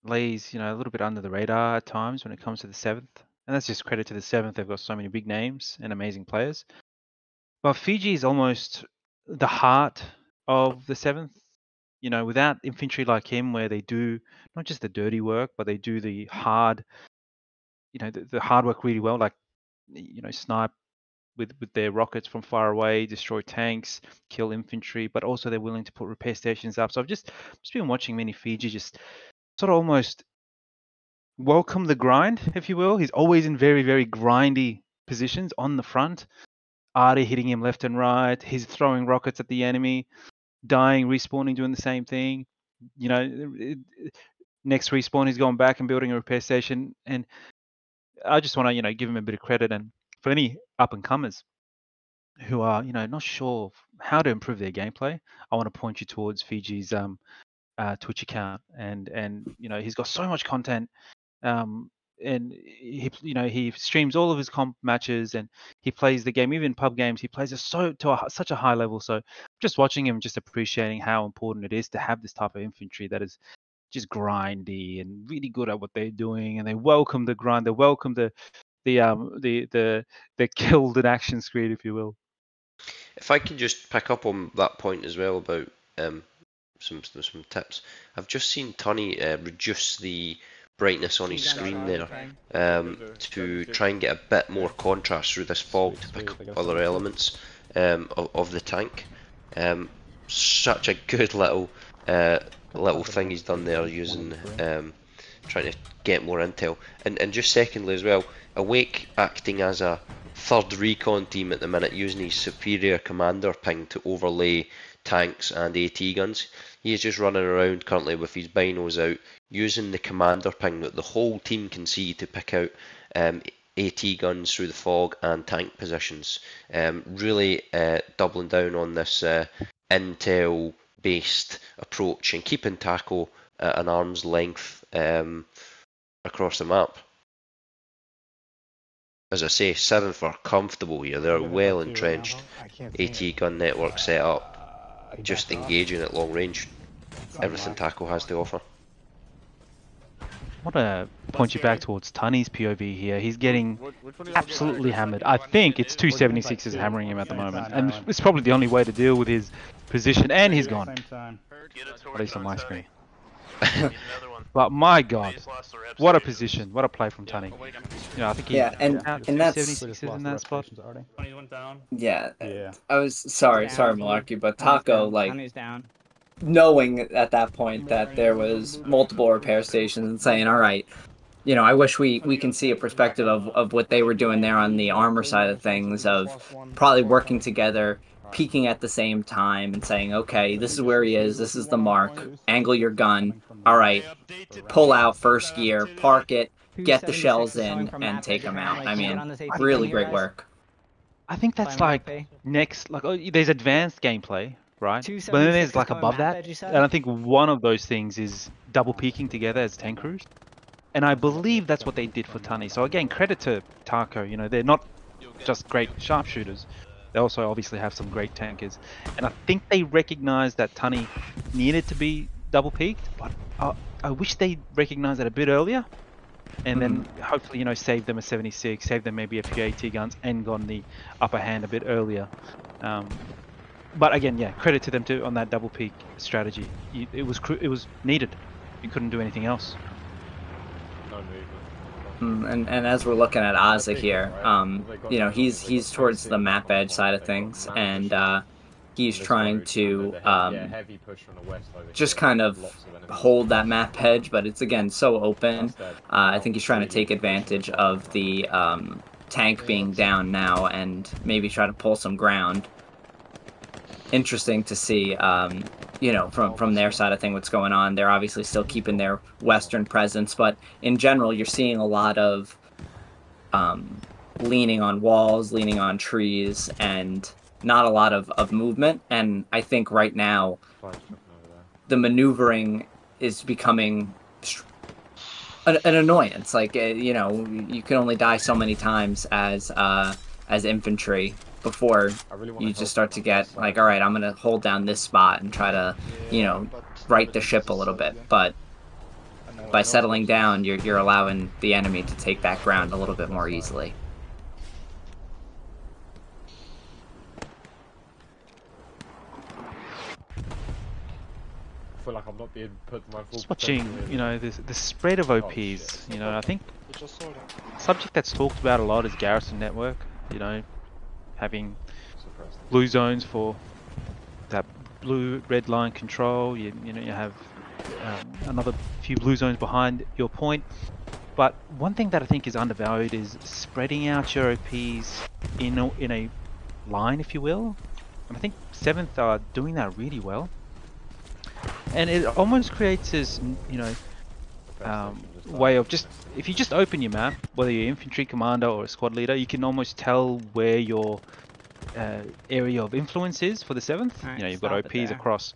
lays, you know, a little bit under the radar at times when it comes to the 7th. And that's just credit to the 7th. They've got so many big names and amazing players. But Fiji is almost the heart of the 7th. You know, without infantry like him, where they do not just the dirty work, but they do the hard, you know, the hard work really well, like, you know, snipe with their rockets from far away, destroy tanks, kill infantry, but also they're willing to put repair stations up. So I've just been watching Mini Fiji just sort of almost welcome the grind, if you will. He's always in very, very grindy positions on the front. Artie hitting him left and right. He's throwing rockets at the enemy, dying, respawning, doing the same thing. You know, next respawn, he's going back and building a repair station. And I just want to, you know, give him a bit of credit. And for any up and comers who are, you know, not sure how to improve their gameplay, I want to point you towards Fiji's Twitch account. And you know, he's got so much content. And he, you know, he streams all of his comp matches and he plays the game. Even pub games, he plays it such a high level. So just watching him, just appreciating how important it is to have this type of infantry that is just grindy and really good at what they're doing, and they welcome the grind. They welcome the killed in action screen, if you will. If I could just pick up on that point as well about some tips. I've just seen Tony reduce the brightness on his screen there to try and get a bit more contrast through this fog to pick up other elements of the tank. Such a good little thing he's done there, using trying to get more intel. And just secondly as well, Awake acting as a third recon team at the minute, using his superior commander ping to overlay tanks and AT guns. He is just running around currently with his binos out, using the commander ping that the whole team can see to pick out AT guns through the fog and tank positions. Really doubling down on this intel based approach and keeping Taco at an arm's length across the map. As I say, 7th are comfortable here. They're well entrenched. AT gun network set up, just engaging at long range. Everything Taco has to offer. I want to point you back towards Tunny's POV here. He's getting absolutely hammered. I think it's 276 is hammering him at the moment, and it's probably the only way to deal with his position. And he's gone. At least on my screen. But my God, what a position! What a play from Tunny. You know, I think and that's 276 in that spot. Yeah. I was sorry, Malarkey, but Taco, like, down. knowing at that point that there was multiple repair stations and saying, all right, you know, I wish we can see a perspective of what they were doing there on the armor side of things, of probably working together, peeking at the same time and saying, okay, this is where he is, this is the mark, angle your gun, all right, pull out first gear, park it, get the shells in, and take them out. I mean, really great work. I think that's like next, like, there's advanced gameplay, right? Two But then there's 76ers like going above map that, edge, you said? and I think one of those things is double peeking together as tank crews. And I believe that's what they did for Tunny. So again, credit to Taco. You know, they're not just great sharpshooters. They also obviously have some great tankers. And I think they recognized that Tunny needed to be double peaked, but I wish they recognized that a bit earlier. And then hopefully, you know, save them a 76, save them maybe a few AT guns and gotten the upper hand a bit earlier. But again, yeah, credit to them too on that double peak strategy. It was needed. You couldn't do anything else. And as we're looking at Ozzy here, you know, he's towards the map edge side of things, and he's trying to just kind of hold that map edge, but it's again so open. I think he's trying to take advantage of the tank being down now and maybe try to pull some ground. Interesting to see, you know, from their side of thing, what's going on. They're obviously still keeping their Western presence, but in general, you're seeing a lot of leaning on walls, leaning on trees, and not a lot of movement. And I think right now, the maneuvering is becoming an annoyance. Like, you know, you can only die so many times as infantry before you just start to get like, all right, I'm gonna hold down this spot and try to, you know, right the ship a little bit. But by settling down, you're allowing the enemy to take that ground a little bit more easily. I feel like I'm not being put my full Just watching, you know, the spread of OPs. You know, I think subject that's talked about a lot is Garrison Network. You know, having blue zones for that blue red line control. You know, you have another few blue zones behind your point. But one thing that I think is undervalued is spreading out your OPs in a line, if you will. And I think 7th are doing that really well. And it almost creates this, you know, way of just, if you just open your map, whether you're infantry commander or a squad leader, you can almost tell where your area of influence is for the 7th. Right, you know, you've got OPs there. across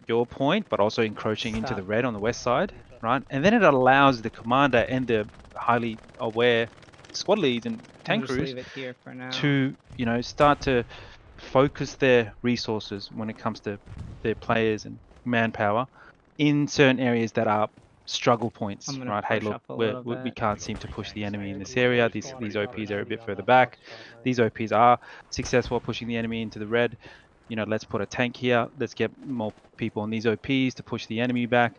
your point, but also encroaching into the red on the west side, right? And then it allows the commander and the highly aware squad leads and tank Just crews leave it here for now. to, you know, start to focus their resources when it comes to their players and manpower in certain areas that are struggle points, right? Hey, look, we can't seem to push the enemy in this area. These OPs are a bit further back. These OPs are successful at pushing the enemy into the red. You know, let's put a tank here. Let's get more people on these OPs to push the enemy back.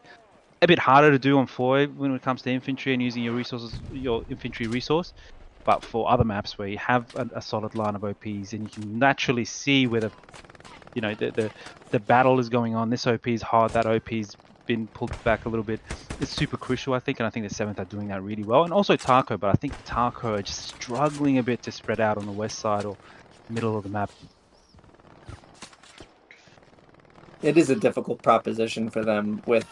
A bit harder to do on Foy when it comes to infantry and using your resources, your infantry resource. But for other maps where you have a solid line of OPs and you can naturally see where the, you know, the battle is going on. This OP is hard. That OP's been pulled back a little bit. It's super crucial, I think, and I think the 7th are doing that really well. And also Taco, but I think Taco are just struggling a bit to spread out on the west side or middle of the map. It is a difficult proposition for them with,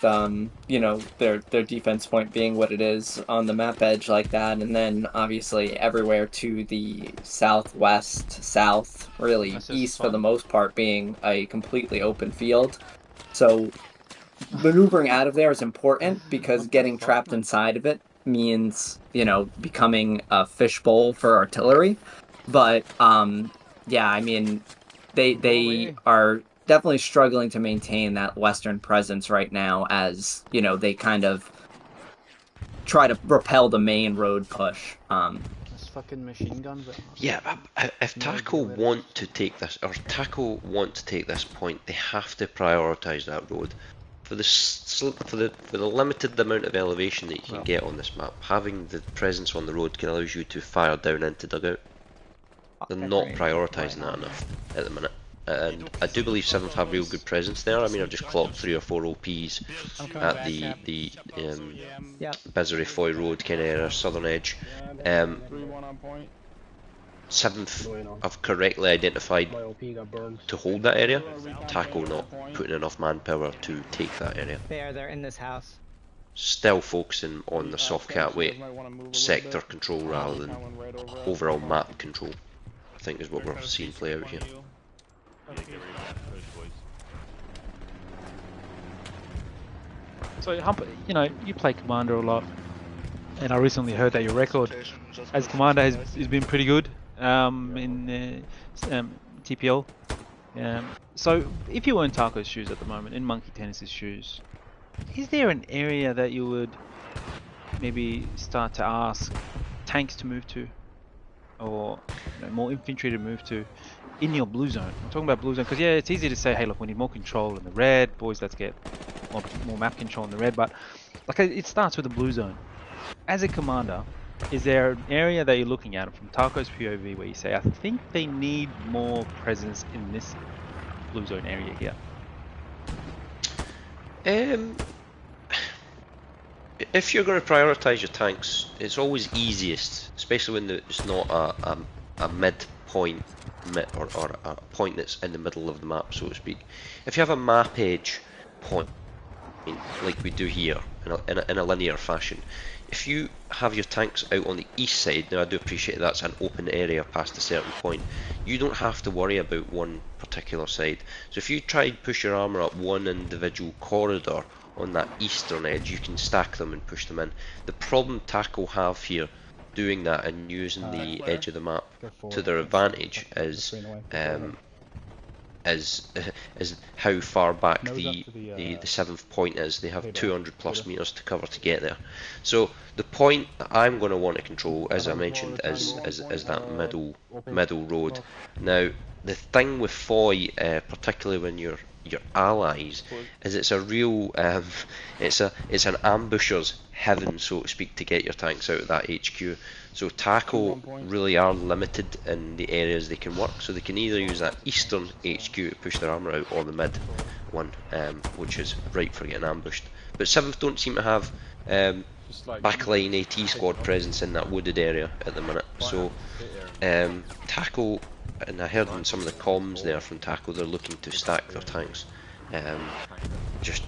you know, their defense point being what it is on the map edge like that, and then obviously everywhere to the southwest, south, really east for the most part being a completely open field. So maneuvering out of there is important because getting trapped inside of it means, you know, becoming a fishbowl for artillery. But yeah, I mean, they are definitely struggling to maintain that Western presence right now as, you know, they kind of try to repel the main road push. This fucking machine gun. Yeah, if Taco want to take this, or Taco want to take this point, they have to prioritise that road. For the limited amount of elevation that you can get on this map, having the presence on the road can allow you to fire down into dugout. They're not prioritising that enough at the minute. And I do believe 7th have real good presence there. I mean, I've just clocked 3 or 4 OPs at the Bizarre Foy Road kind of area, southern edge. 7th have correctly identified to hold that area. Taco not putting enough manpower to take that area. They're in this house. Still focusing on the soft catway sector control rather than overall map control, I think is what we're seeing play out here. So, Hump, you know, you play Commander a lot, and I recently heard that your record as Commander has been pretty good in TPL. So, if you were in Taco's shoes at the moment, in Monkey Tennis's shoes, is there an area that you would maybe start to ask tanks to move to, or more infantry to move to in your blue zone? I'm talking about blue zone because, yeah, it's easy to say, hey, look, we need more control in the red, boys, let's get more map control in the red, but like it starts with the blue zone. As a commander, is there an area that you're looking at from Taco's POV where you say, I think they need more presence in this blue zone area here? If you're going to prioritise your tanks, it's always easiest, especially when it's not a mid point or a point that's in the middle of the map, so to speak. If you have a map edge point, like we do here, in a linear fashion, if you have your tanks out on the east side, now I do appreciate that's an open area past a certain point, you don't have to worry about one particular side. So if you try and push your armour up one individual corridor on that eastern edge, you can stack them and push them in. The problem Taco have here doing that and using the edge of the map to their advantage is how far back the 7th point is. They have 200 plus meters to cover to get there. So the point that I'm going to want to control, as I mentioned, is that middle road. Now the thing with Foy, particularly when you're allies, is it's a real it's an ambusher's heaven, so to speak, to get your tanks out of that HQ. So Taco really are limited in the areas they can work, so they can either use that eastern HQ to push their armour out, or the mid one, which is ripe for getting ambushed. But 7th don't seem to have backline AT squad presence in that wooded area at the minute. So Taco, and I heard in some of the comms there from Taco, they're looking to stack their tanks. Just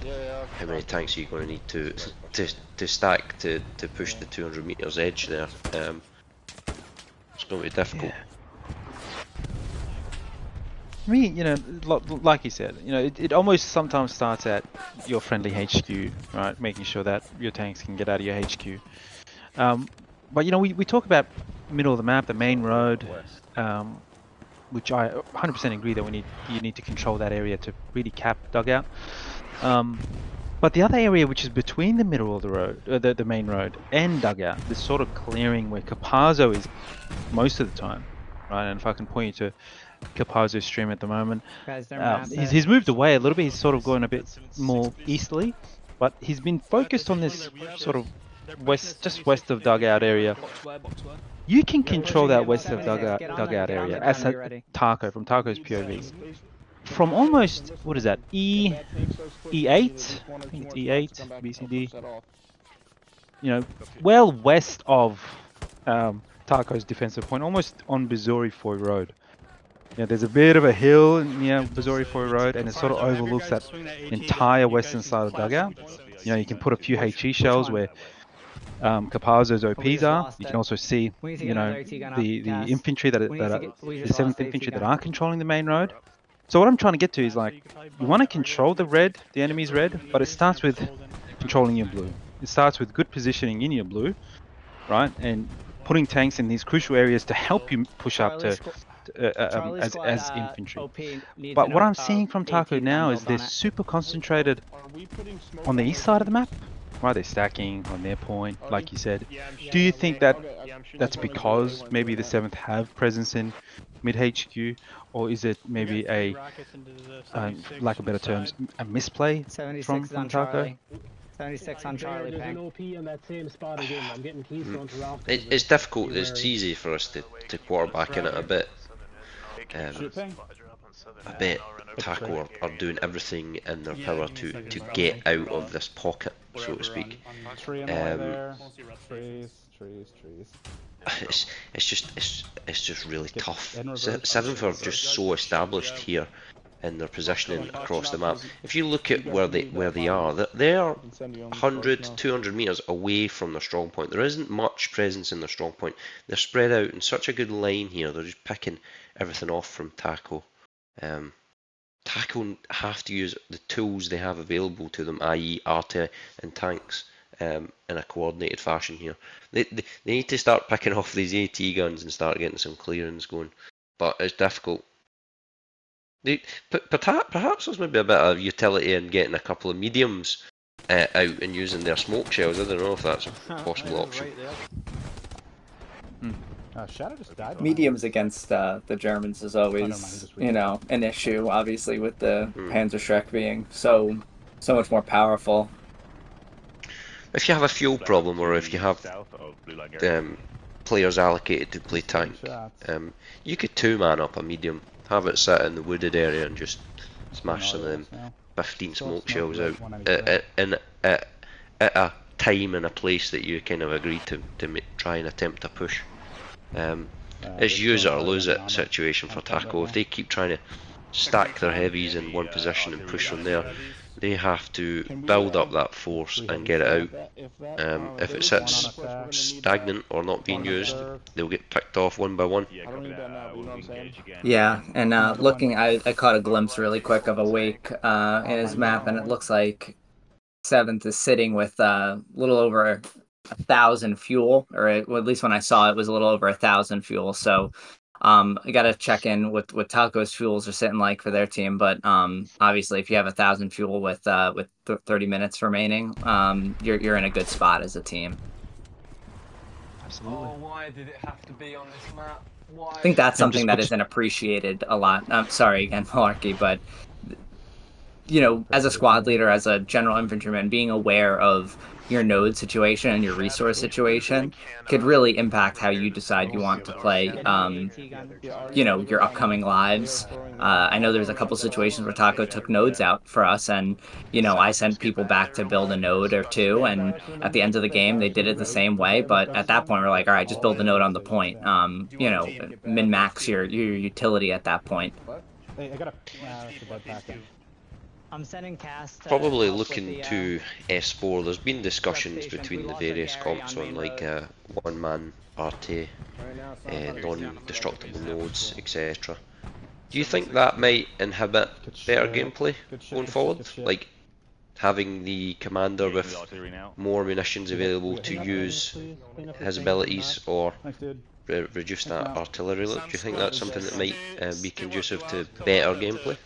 how many tanks are you going to need to stack to push the 200 meters edge there? It's going to be difficult. I mean, like you said, it almost sometimes starts at your friendly HQ, right? Making sure that your tanks can get out of your HQ. But we talk about middle of the map, the main road, which I 100% agree that you need to control that area to really cap dugout. But the other area, which is between the middle of the road, the main road, and dugout, this sort of clearing where Capazzo is most of the time, right? And if I can point you to Capazzo's stream at the moment, he's moved away a little bit. He's sort of going a bit more easterly, but he's been focused on this sort of just west of dugout area. You can control that west of dugout area as a Taco, from Taco's POV. From almost, what is that, E8? I think it's E8, BCD. Well west of Taco's defensive point, almost on Bizori Foy Road. There's a bit of a hill near Bizori Foy Road, and it sort of overlooks that entire western side of dugout. You can put a few HE shells where Capazzo's OPs are. You can also see, the infantry the 7th infantry that are controlling the main road. So what I'm trying to get to is, like, you want to control the enemy's red, but it starts with controlling your blue. It starts with good positioning in your blue, right, and putting tanks in these crucial areas to help you push up to as infantry. But what I'm seeing from Taco now is they're super concentrated on the east side of the map. Right, they're stacking on their point, like you said. Do you think that that's because maybe the 7th have presence in mid HQ, or is it maybe a, lack of better terms, a misplay from Taco? 76 on Charlie, Peng. It's difficult. It's easy for us to quarterback in it a bit. I bet Taco are doing everything in their power to get out of this pocket, so to speak. It's just really tough. 7th are just so established here in their positioning across the map. If you look at where they are, they are 100, 200 meters away from their strong point. There isn't much presence in their strong point. They're spread out in such a good line here. They're just picking everything off from Taco. Taco have to use the tools they have available to them, i.e. arty and tanks, in a coordinated fashion here. They need to start picking off these AT guns and start getting some clearance going, but it's difficult. Perhaps there's maybe a bit of utility in getting a couple of mediums out and using their smoke shells. I don't know if that's a possible option. Shadow just died. Mediums against the Germans is always, you know, an issue. Obviously, with the Panzerschreck being so much more powerful. If you have a fuel problem, or if you have players allocated to play tank, you could 2-man up a medium, have it sit in the wooded area, and just smash some of them 15 smoke shells out at a time and a place that you kind of agreed to try and attempt a push. It's use it or lose it situation for Taco. If they keep trying to stack their heavies in one position and push from there, they have to build up that force and get it out. If it sits stagnant or not being used, they'll get picked off one by one. Yeah, and looking, I caught a glimpse really quick of a wake in his map, and it looks like 7th is sitting with a little over 1,000 fuel, or at least when I saw it was a little over 1,000 fuel. So I got to check in with what Taco's fuels are sitting like for their team. But obviously, if you have 1,000 fuel with 30 minutes remaining, you're in a good spot as a team. Absolutely. Oh, why did it have to be on this map? Why? I think that's something that isn't appreciated a lot. I'm sorry again, Malarkey, but you know, as a squad leader, as a general infantryman, being aware of your node situation and your resource situation could really impact how you decide you want to play, you know, your upcoming lives. I know there's a couple situations where Taco took nodes out for us, and, you know, I sent people back to build a node or two, and at the end of the game, they did it the same way, but at that point, we're like, all right, just build a node on the point. You know, min-max your utility at that point. Hey, I got a I'm sending cast. Probably looking to S4. There's been discussions between the various comps on like one-man RT, non-destructible nodes, etc. Do you think that might inhibit better gameplay going forward? Like having the commander with more munitions available to use his abilities, or reduce that artillery look? Do you think that's something that might be conducive to better gameplay?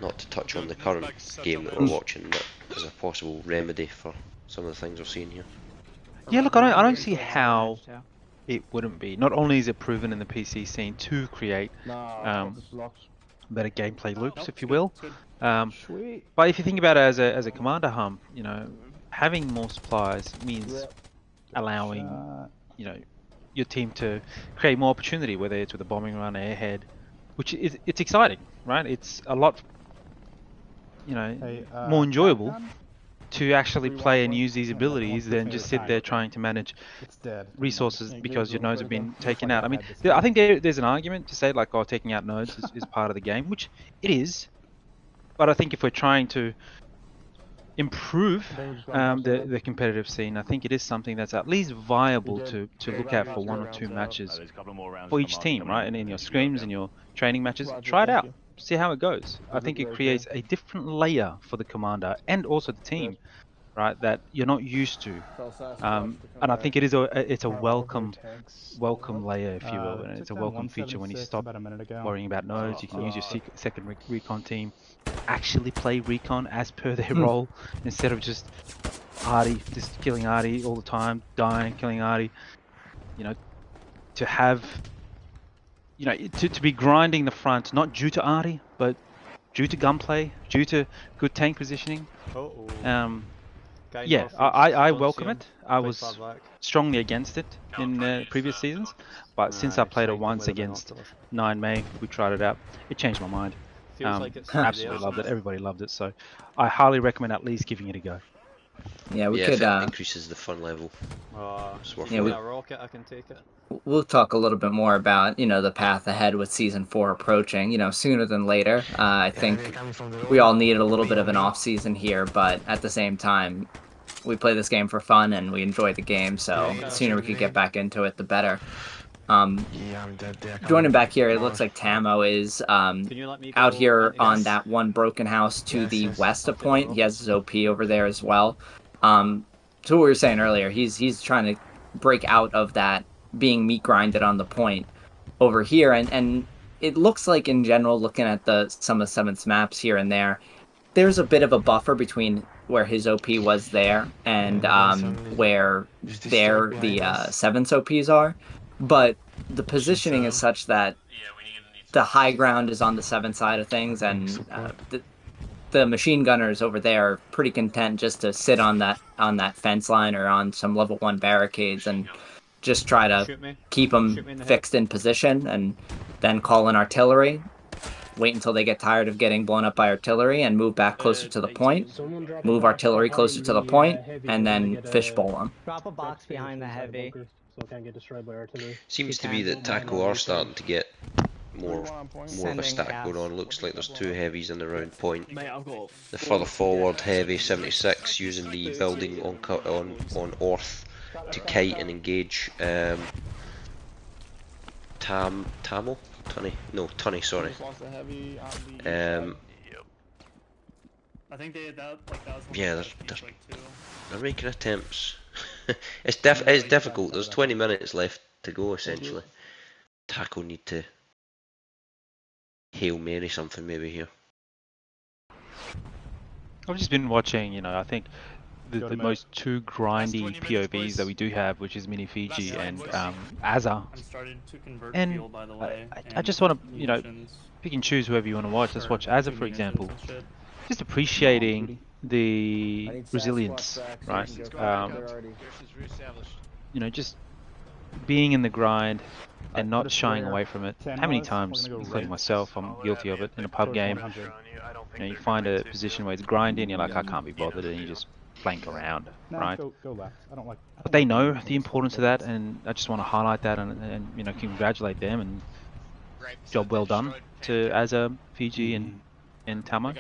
Not to touch on the current game that we're watching, but as a possible remedy for some of the things we're seeing here. Yeah, look, I don't see how it wouldn't be. Not only is it proven in the PC scene to create better gameplay loops, if you will, but if you think about it as a commander hum, you know, having more supplies means allowing, you know, your team to create more opportunity, whether it's with a bombing run, airhead, which it's exciting, right? It's a lot, you know, more enjoyable to actually play and use these abilities than just sit there trying to manage resources because your nodes have been taken out. I mean, I think there's an argument to say like, oh, taking out nodes is part of the game, which it is. But I think if we're trying to improve the competitive scene, I think it is something that's at least viable to look at for 1 or 2 matches for each team, right? And in your scrims and your training matches, try it out. See how it goes. I think it creates a different layer for the commander and also the team, right, that you're not used to. And I think it is it's a welcome layer, if you will, and it's a welcome feature when you stop worrying about nodes. You can use your second recon team, actually play recon as per their role instead of just Arty, just killing Arty all the time, dying, killing Arty. You know, to have, you know, to be grinding the front, not due to Arty, but due to gunplay, due to good tank positioning. Yeah, I welcome it. I was strongly against it in previous seasons, but since I played it once against 9 May, we tried it out. It changed my mind. Absolutely loved it. Everybody loved it. So I highly recommend at least giving it a go. Yeah, we yeah, could. If it increases the fun level. Yeah, rocket, I can take it. We'll talk a little bit more about, you know, the path ahead with Season 4 approaching, you know, sooner than later. I think we all needed a little bit of an off-season here, but at the same time, we play this game for fun and we enjoy the game, so the sooner we could get back into it, the better. Yeah, I'm dead there. Joining back here, it looks like Tamo is out here on that one broken house to the west of Point. He has his OP over there as well. So what we were saying earlier, he's trying to break out of that being meat grinded on the point over here, and it looks like in general, looking at some of Seventh's maps here and there, there's a bit of a buffer between where his OP was there and where the Seventh's OPs are, but the positioning is such that the high ground is on the Seventh side of things, and the machine gunners over there are pretty content just to sit on that fence line or on some level 1 barricades and just try to keep them fixed in position, and then call in artillery, wait until they get tired of getting blown up by artillery, and move back closer to the point, move artillery closer to the point, and then fishbowl them. Drop a box behind the heavy. Seems to be that Taco are starting to get more of a stack going on. Looks like there's 2 heavies in the round point. The further forward heavy 76 using the building on Orth to kite and engage Tunny, sorry. I think that was yeah, they're making attempts. It's difficult. There's 20 minutes left to go essentially. Taco need to Hail Mary something maybe here. I've just been watching, I think the most 2 grindy POVs that we do have, which is Mini Fiji and Azza. And I just want to, pick and choose whoever you want to watch. Let's watch Azza, for example. Just appreciating the resilience, right? Just being in the grind and not shying away from it. How many times, including myself, I'm guilty of it in a pub game. You find a position where it's grinding, and you're like, I can't be bothered, and you just flank around, right? But they know the importance of that, and I just want to highlight that and congratulate them, and job well done to Azza, Fiji, and Tamo.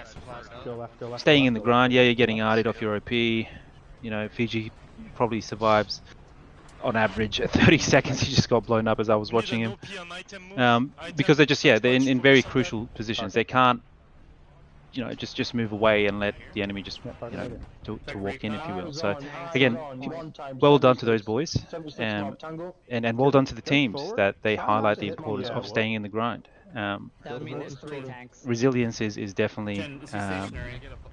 Staying in the grind, yeah, you're getting arted off your OP. Fiji probably survives on average at 30 seconds. He just got blown up as I was watching him, because they're just they're in very crucial positions. They can't just move away and let the enemy just to walk in, if you will. So again, well done to those boys, and well done to the teams that they highlight the importance of staying in the grind. Resilience is definitely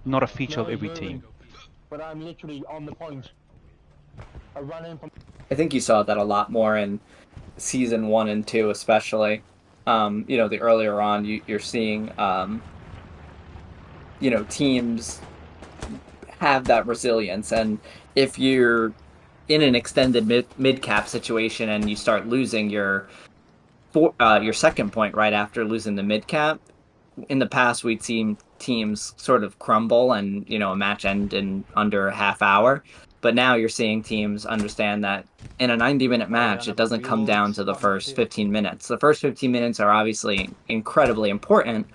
not a feature of every team. But I'm literally on the point. I think you saw that a lot more in season 1 and 2, especially. The earlier on, you're seeing, teams have that resilience, and if you're in an extended mid-cap situation and you start losing your second point right after losing the mid-cap, in the past we'd seen teams sort of crumble and a match end in under a half hour. But now you're seeing teams understand that in a 90-minute match, it doesn't come down to the first 15 minutes. The first 15 minutes are obviously incredibly important,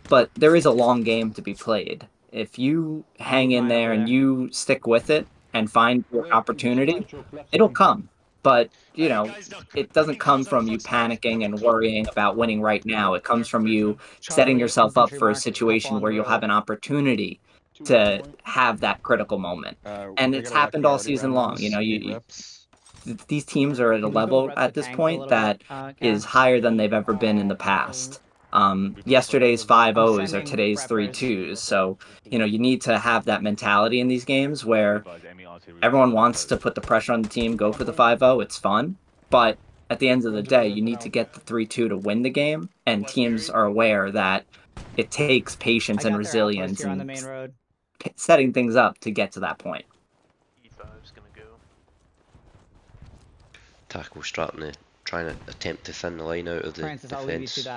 but there is a long game to be played. If you hang in there and you stick with it and find your opportunity, it'll come. But, it doesn't come from you panicking and worrying about winning right now. It comes from you setting yourself up for a situation where you'll have an opportunity to have that critical moment. And it's happened all season long. These teams are at a level at this point that is higher than they've ever been in the past. Yesterday's 5-0s are today's 3-2s. So, you need to have that mentality in these games where everyone wants to put the pressure on the team, go for the 5-0. It's fun. But at the end of the day, you need to get the 3-2 to win the game. And teams are aware that it takes patience and resilience and setting things up to get to that point. Taco trying to attempt to thin the line out of the defence.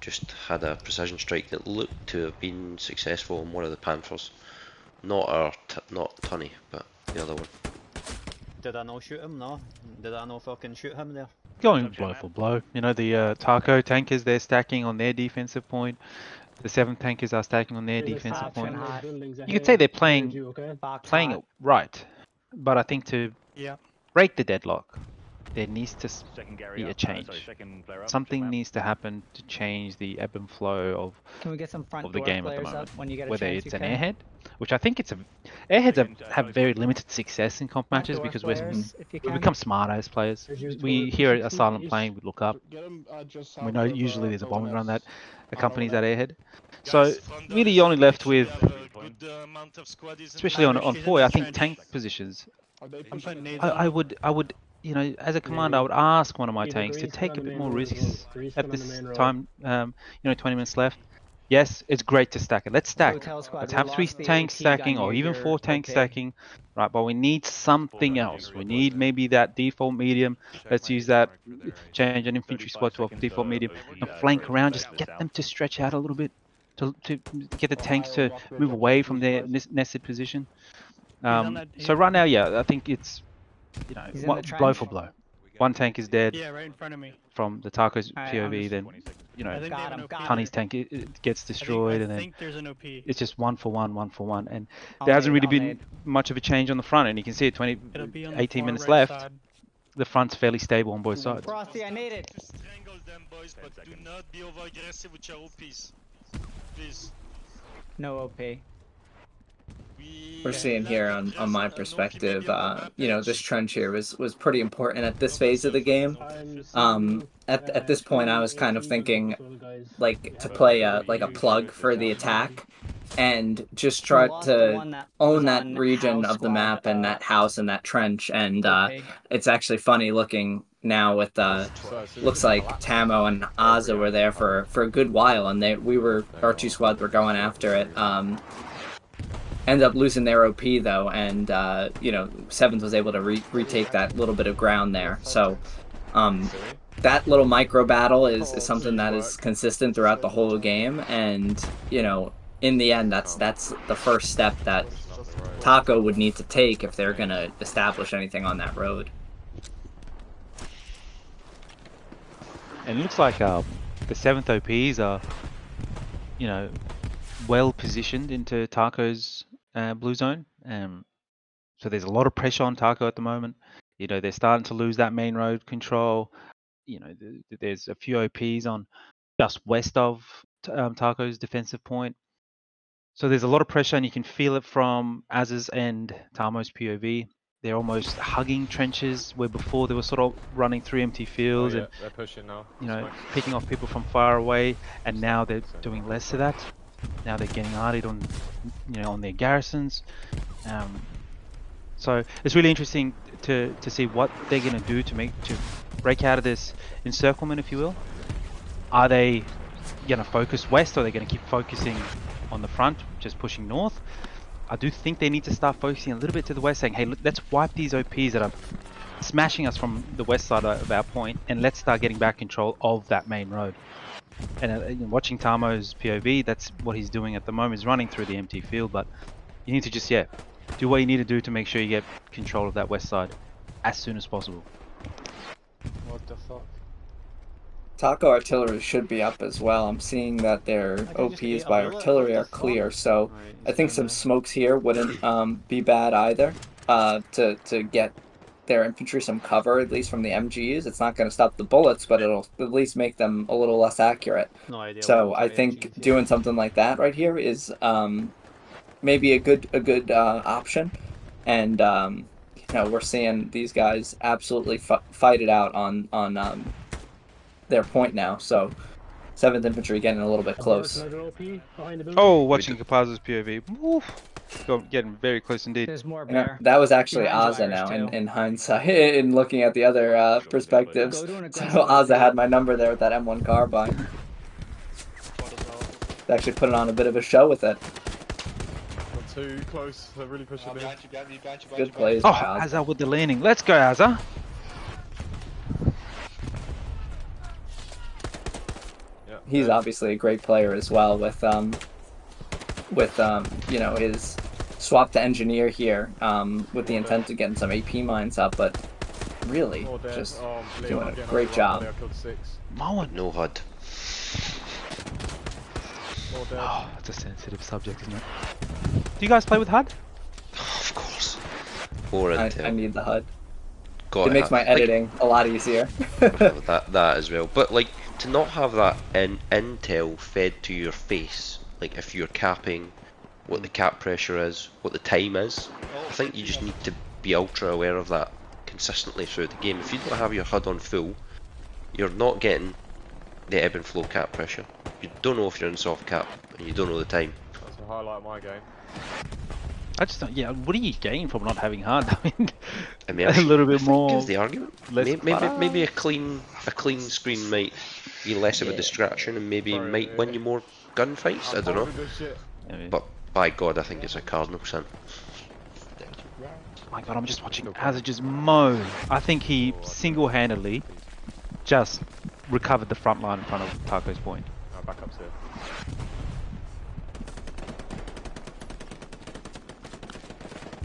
Just had a precision strike that looked to have been successful on one of the Panthers. Not Tunny, but the other one. Did I not shoot him? No. Did I not fucking shoot him there? Going blow for blow. The Taco tankers, they're stacking on their defensive point. The 7th tankers are stacking on their defensive point. You could say they're playing it right, but I think to break the deadlock, there needs to be a change. Something needs to happen to change the ebb and flow Can we get some front of the door game at the players moment. up when you get a Whether chance? it's You an can. airhead, which I think it's a airheads have very limited success in comp Front matches door because flares, if you we can. become smarter as players. We hear a silent plane, we look up. We know usually there's a bombing run that accompanies that airhead. So really, you're only left with, especially on four, I think tank positions. I would, you know, as a commander, I would ask one of my tanks to take a bit more risks at this time. You know, 20 minutes left. Yes, it's great to stack it. Let's stack. Let's have 3 tanks stacking or even 4 tanks stacking, right? But we need something else. We need maybe that default medium. Let's use that, change an infantry squad to a default medium and flank around. Just get them to stretch out a little bit to get the tanks to move away from their nested position. So right now, yeah, I think it's, you know, blow for blow. One tank is dead. Yeah, right in front of me. From the Taco's POV, then, you know, Honey's tank it gets destroyed, and then there's an OP. it's just one for one, and there hasn't really been much of a change on the front, and you can see it 18 minutes left. The front's fairly stable on both sides. Frosty, I need it. To strangle them, boys, but do not be over aggressive with your OPs. Please. No OP. We're seeing here on my perspective, you know, this trench here was pretty important at this phase of the game. At this point, I was kind of thinking, like, to play like a plug for the attack, and just try to own that region of the map and that house and that trench. And it's actually funny looking now with looks like Tamo and Azza were there for a good while, and our 2 squads were going after it. Ended up losing their OP though, and you know, 7th was able to retake that little bit of ground there. So that little micro battle is something that is consistent throughout the whole game, and you know, in the end, that's the first step that Taco would need to take if they're gonna establish anything on that road. And it looks like the 7th OPs are, you know, well positioned into Taco's blue zone. So there's a lot of pressure on Taco at the moment. You know, they're starting to lose that main road control. You know, there's a few OPs on just west of Taco's defensive point. So there's a lot of pressure, and you can feel it from Az's and Tamo's POV. They're almost hugging trenches where before they were sort of running through empty fields and they're pushing now. You know, picking off people from far away, and now they're doing less of that. Now they're getting artied on, you know, on their garrisons. So it's really interesting to see what they're going to do to break out of this encirclement, if you will. Are they going to focus west, or are they going to keep focusing on the front, just pushing north? I do think they need to start focusing a little bit to the west, saying, hey, let's wipe these OPs that are smashing us from the west side of our point, and let's start getting back control of that main road. And watching Tamo's POV, that's what he's doing at the moment. He's running through the empty field, but you need to just, do what you need to do to make sure you get control of that west side as soon as possible. What the fuck? Taco artillery should be up as well. I'm seeing that their OPs by artillery are clear, so I think some smokes here wouldn't be bad either to get their infantry some cover, at least from the MGs. It's not going to stop the bullets, but it'll at least make them a little less accurate. So I think doing something like that right here is maybe a good option. And you know, we're seeing these guys absolutely fight it out on their point now. So 7th Infantry getting a little bit close. Oh, watching Capazo's POV. Woof. Getting very close indeed. There's more Yeah, bear. that was actually Azza now in hindsight, in looking at the other perspectives. So Azza had my number there with that M1 carbine. Actually putting on a bit of a show with it. Not too close, they're really pushing me. Good plays. Oh, Azza with the landing. Let's go, Azza. He's obviously a great player as well with you know, his swap to engineer here with the intent of getting some AP mines up, but really just doing a great job. No HUD. Oh, it's a sensitive subject, isn't it? Do you guys play with HUD? Of course. Or I need the HUD. got It makes my editing a lot easier. that as well. But like to not have that intel fed to your face, like if you're capping, what the cap pressure is, what the time is, I think you just need to be ultra aware of that consistently throughout the game. If you don't have your HUD on full, you're not getting the ebb and flow cap pressure. You don't know if you're in soft cap, and you don't know the time. That's a highlight of my game. I just don't, yeah, what do you gain from not having HUD? I mean, Immersion, a little bit more. Is the argument? Less Maybe a clean screen might be less of a distraction and maybe might win you more gunfights. I don't know. But by God, I think it's a cardinal sin. My God, I'm just watching Azza just mow. I think he single-handedly just recovered the front line in front of Taco's point. Back up here.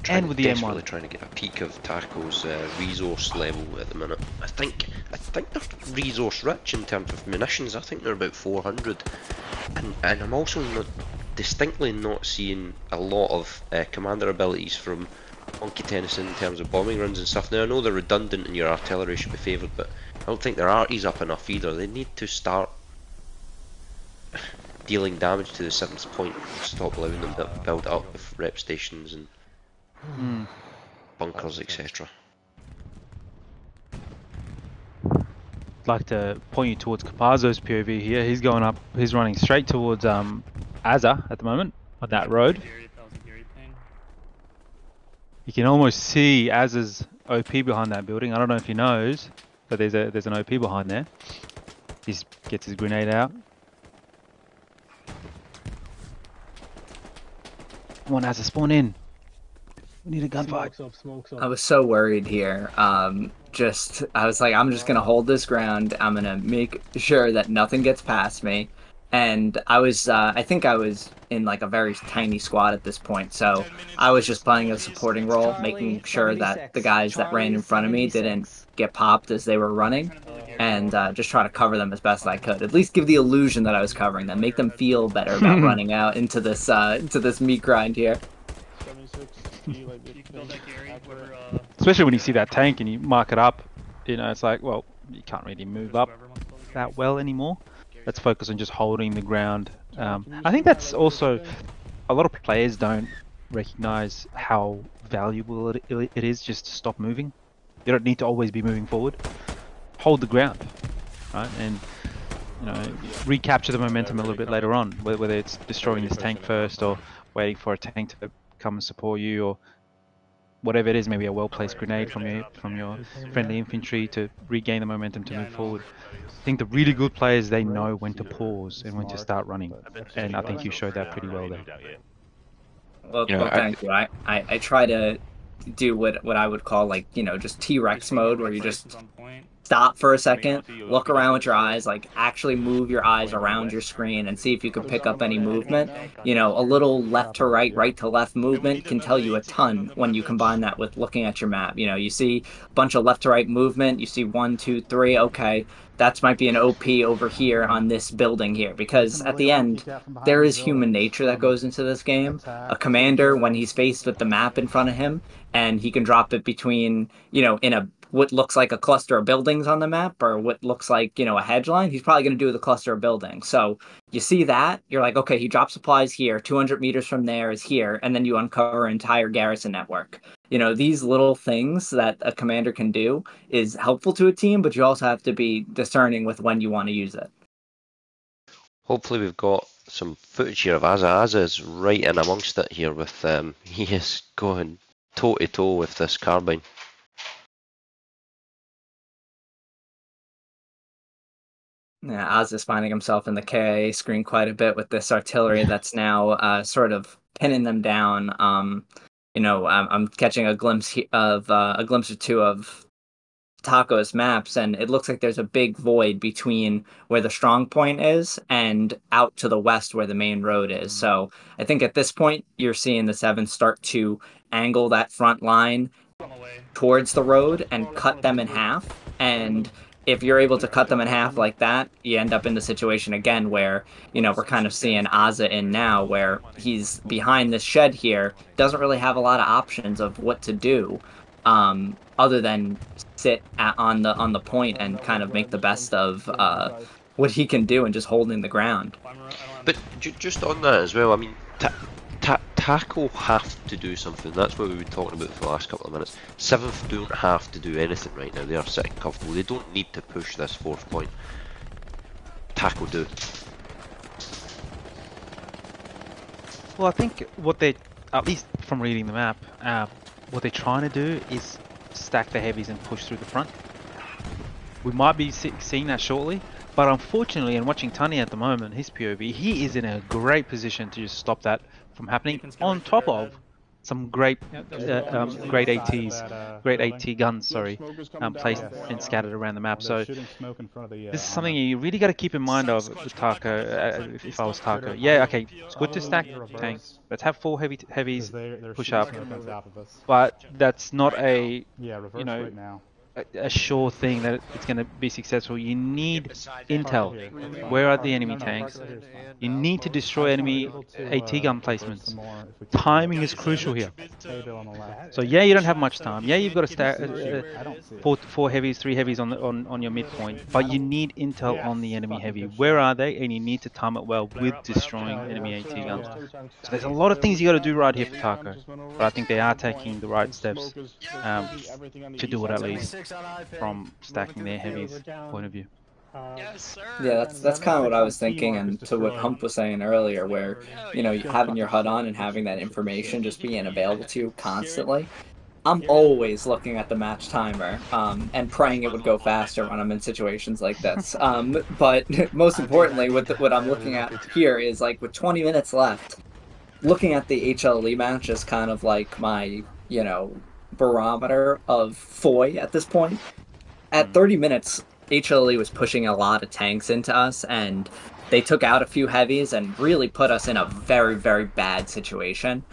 And with the M1, really trying to get a peek of Taco's resource level at the minute. I think they're resource rich in terms of munitions. I think they're about 400, and I'm also distinctly not seeing a lot of commander abilities from Monkey Tennyson in terms of bombing runs and stuff. Now I know they're redundant and your artillery should be favoured, but I don't think their arty's up enough either. They need to start dealing damage to the 7th point. Stop allowing them to build up with rep stations and bunkers, etc. I'd like to point you towards Capazzo's POV here. He's going up, he's running straight towards Azza at the moment on that road. You can almost see Azza's OP behind that building. I don't know if he knows, but there's an OP behind there. He gets his grenade out. Come on, Azza, spawn in. We need a gunfight. Smokes up. I was so worried here. I was like, I'm just gonna hold this ground. I'm gonna make sure that nothing gets past me. And I think I was in like a very tiny squad at this point, so I was just playing a supporting role, making sure that the guys that ran in front of me didn't get popped as they were running, and just try to cover them as best I could. At least give the illusion that I was covering them, make them feel better about running out into this meat grind here. Especially when you see that tank and you mark it up, you know, it's like, well, you can't really move up that well anymore. Let's focus on just holding the ground. I think that's also, a lot of players don't recognize how valuable it is just to stop moving. You don't need to always be moving forward. Hold the ground, right? And, you know, recapture the momentum a little bit later on, whether it's destroying this tank first or waiting for a tank to come and support you, or whatever it is, maybe a well-placed grenade from your friendly infantry to regain the momentum to move forward. I think the really good players, they know when to pause and when to start running, and I think you showed that pretty well there. Well, thank you. I try to do what I would call, like, you know, just T-Rex mode, where you just stop for a second, look around with your eyes, like actually move your eyes around your screen and see if you can pick up any movement. You know, a little left to right, right to left movement can tell you a ton when you combine that with looking at your map. You know, you see a bunch of left to right movement, you see 1, 2, 3, okay, that might be an OP over here on this building here, because at the end, there is human nature that goes into this game. A commander, when he's faced with the map in front of him, and he can drop it between, you know, in what looks like a cluster of buildings on the map, or what looks like, you know, a hedge line, he's probably going to do the cluster of buildings. So you see that, you're like, okay, he dropped supplies here, 200 meters from there is here, and then you uncover an entire garrison network. You know, these little things that a commander can do is helpful to a team, but you also have to be discerning with when you want to use it. Hopefully we've got some footage here of Azza. Azza is right in amongst it here with, he is going toe to toe with this carbine. Yeah, Oz is finding himself in the KIA screen quite a bit with this artillery that's now sort of pinning them down. You know, I'm catching a glimpse or two of Taco's maps, and it looks like there's a big void between where the strong point is and out to the west where the main road is. So I think at this point you're seeing the 7th start to angle that front line towards the road and cut them in half. And if you're able to cut them in half like that, you end up in the situation again where, you know, we're kind of seeing Azza in now, where he's behind this shed here, doesn't really have a lot of options of what to do, other than sit on the point and kind of make the best of what he can do and just holding the ground. But just on that as well, I mean, Taco have to do something. That's what we've been talking about for the last couple of minutes. 7th don't have to do anything right now. They are sitting comfortable. They don't need to push this 4th point. Taco do. Well, I think what they, at least from reading the map, what they're trying to do is stack the heavies and push through the front. We might be seeing that shortly, but unfortunately, and watching Tunny at the moment, his POV, he is in a great position to just stop that from happening. On top of some great, great ATs, great AT guns, sorry, placed and scattered around the map. So this is something you really got to keep in mind of with Taco. If I was Taco, yeah, okay, it's good to stack tanks. Let's have 4 heavies push up, but that's not a, you know, a sure thing that it's going to be successful. You need intel. Where are the enemy tanks? You need to destroy enemy AT gun placements. Timing is crucial here. So yeah, you don't have much time. Yeah, you've got to stack 4 heavies, 3 heavies on your midpoint, but you need intel on the enemy heavy. Where are they? And you need to time it well with destroying enemy AT guns. So there's a lot of things you got to do right here for Taco, but I think they are taking the right steps to do it, at least from stacking their heavies point of view. Yeah, that's kind of what I was thinking, and to what Hump was saying earlier, where, you know, having your HUD on and having that information just being available to you constantly. I'm always looking at the match timer and praying it would go faster when I'm in situations like this. But most importantly, what I'm looking at here is, like, with 20 minutes left, looking at the HLE match is kind of like my, you know, barometer of Foy at this point. At 30 minutes, HLE was pushing a lot of tanks into us, and they took out a few heavies and really put us in a very, very bad situation.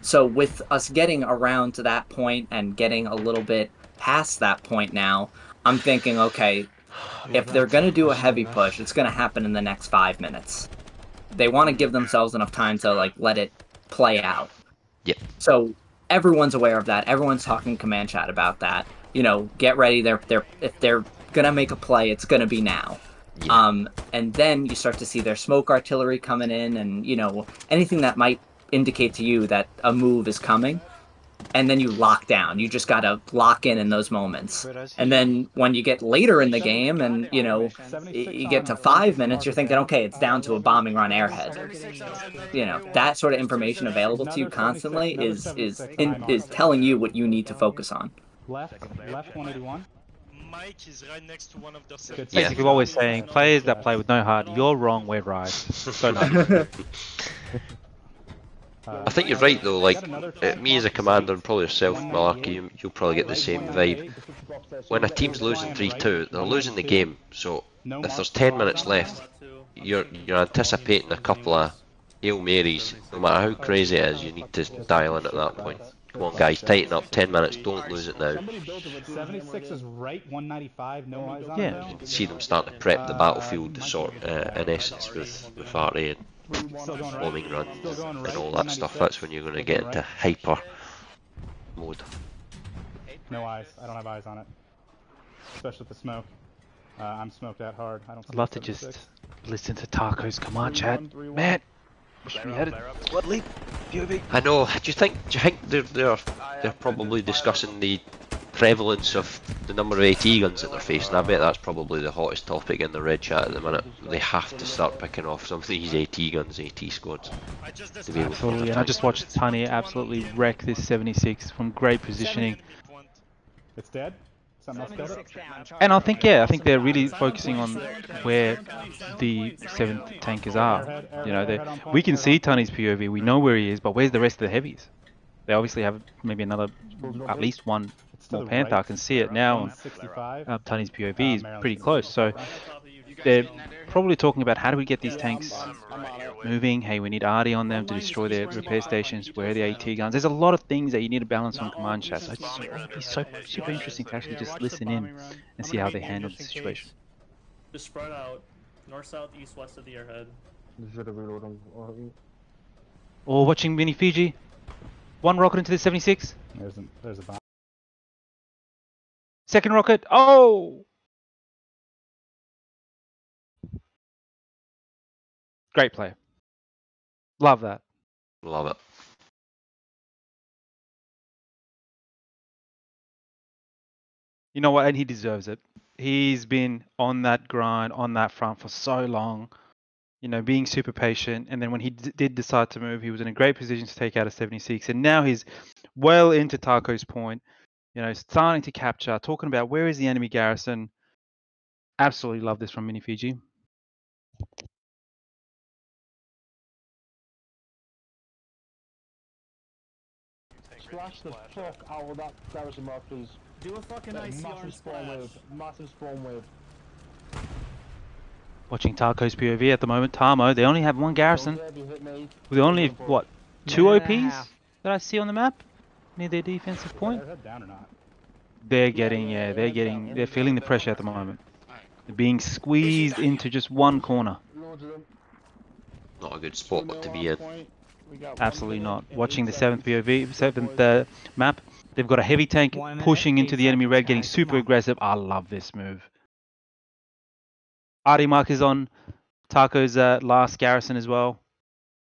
So with us getting around to that point and getting a little bit past that point now, I'm thinking, okay, if they're going to do a heavy push, it's going to happen in the next 5 minutes. They want to give themselves enough time to, like, let it play out. Yep. So everyone's aware of that. Everyone's talking command chat about that. You know, get ready. If they're gonna make a play, it's gonna be now. Yeah. And then you start to see their smoke artillery coming in, and, you know, anything that might indicate to you that a move is coming. And then you lock down. You just gotta lock in those moments. And then when you get later in the game, and, you know, you get to 5 minutes, you're thinking, okay, it's down to a bombing run airhead. You know, that sort of information available to you constantly is telling you what you need to focus on. Left 181. Mike is right next to one of the Basically, what we're saying, players that play with no heart, you're wrong, we're right. Go nuts. I think you're right though, like, me as a commander and probably yourself, Malarkey, you'll probably get the same vibe. When a team's losing 3-2, they're losing the game, so if there's 10 minutes left, you're anticipating a couple of Hail Marys. No matter how crazy it is, you need to dial in at that point. Come on guys, tighten up, 10 minutes, don't lose it now. 76 is right, 195, no eyes on Yeah, you can see them starting to prep the battlefield, sort in essence, with RA and bombing runs and all that stuff. That's when you're going to get into hyper mode. No eyes, I don't have eyes on it. Especially with the smoke. I'm smoked that hard. I don't I'd love to just listen to Taco's command chat. Man, wish we had a squad lead POV. I know. Do you think they're probably discussing the prevalence of the number of AT guns that they're facing? I bet that's probably the hottest topic in the red chat at the minute. They have to start picking off some of these AT guns, AT squads. To be able absolutely, and I just watched Tani absolutely wreck this 76 from great positioning. It's dead? Something else dead? And I think they're really focusing on where the 7th tankers are. You know, we can see Tani's POV, we know where he is, but where's the rest of the heavies? They obviously have maybe another, at least one more Panther. I can see it now. Tani's POV is pretty close, so they're probably talking about how do we get these tanks moving. Hey, we need Arty on them to destroy their repair stations. Where are the AT guns? There's a lot of things that you need to balance on command chat. So it's so super interesting to actually just listen in and see how they handle the situation. Just spread out, north, south, east, west of the airhead. Or watching Mini Fiji. One rocket into the 76. There's a bomb. Second rocket. Oh! Great play. Love that. Love it. You know what? And he deserves it. He's been on that grind, on that front for so long. You know, being super patient. And then when he did decide to move, he was in a great position to take out a 76. And now he's well into Taco's point. You know, starting to capture, talking about where is the enemy garrison. Absolutely love this from Mini Fiji. Splash the fuck out of that garrison mark, please. Do a fucking massive spawn wave. Massive spawn wave. Watching Taco's POV at the moment. Tamo, they only have one garrison. With only, what, 2 OPs that I see on the map near their defensive point? Down or not? They're feeling the pressure at the moment. They're being squeezed into just one corner. Not a good spot to be in. Absolutely not. Watching the 7th POV, 7th map, they've got a heavy tank pushing into the enemy red, getting super aggressive. I love this move. Artie Mark is on Taco's last garrison as well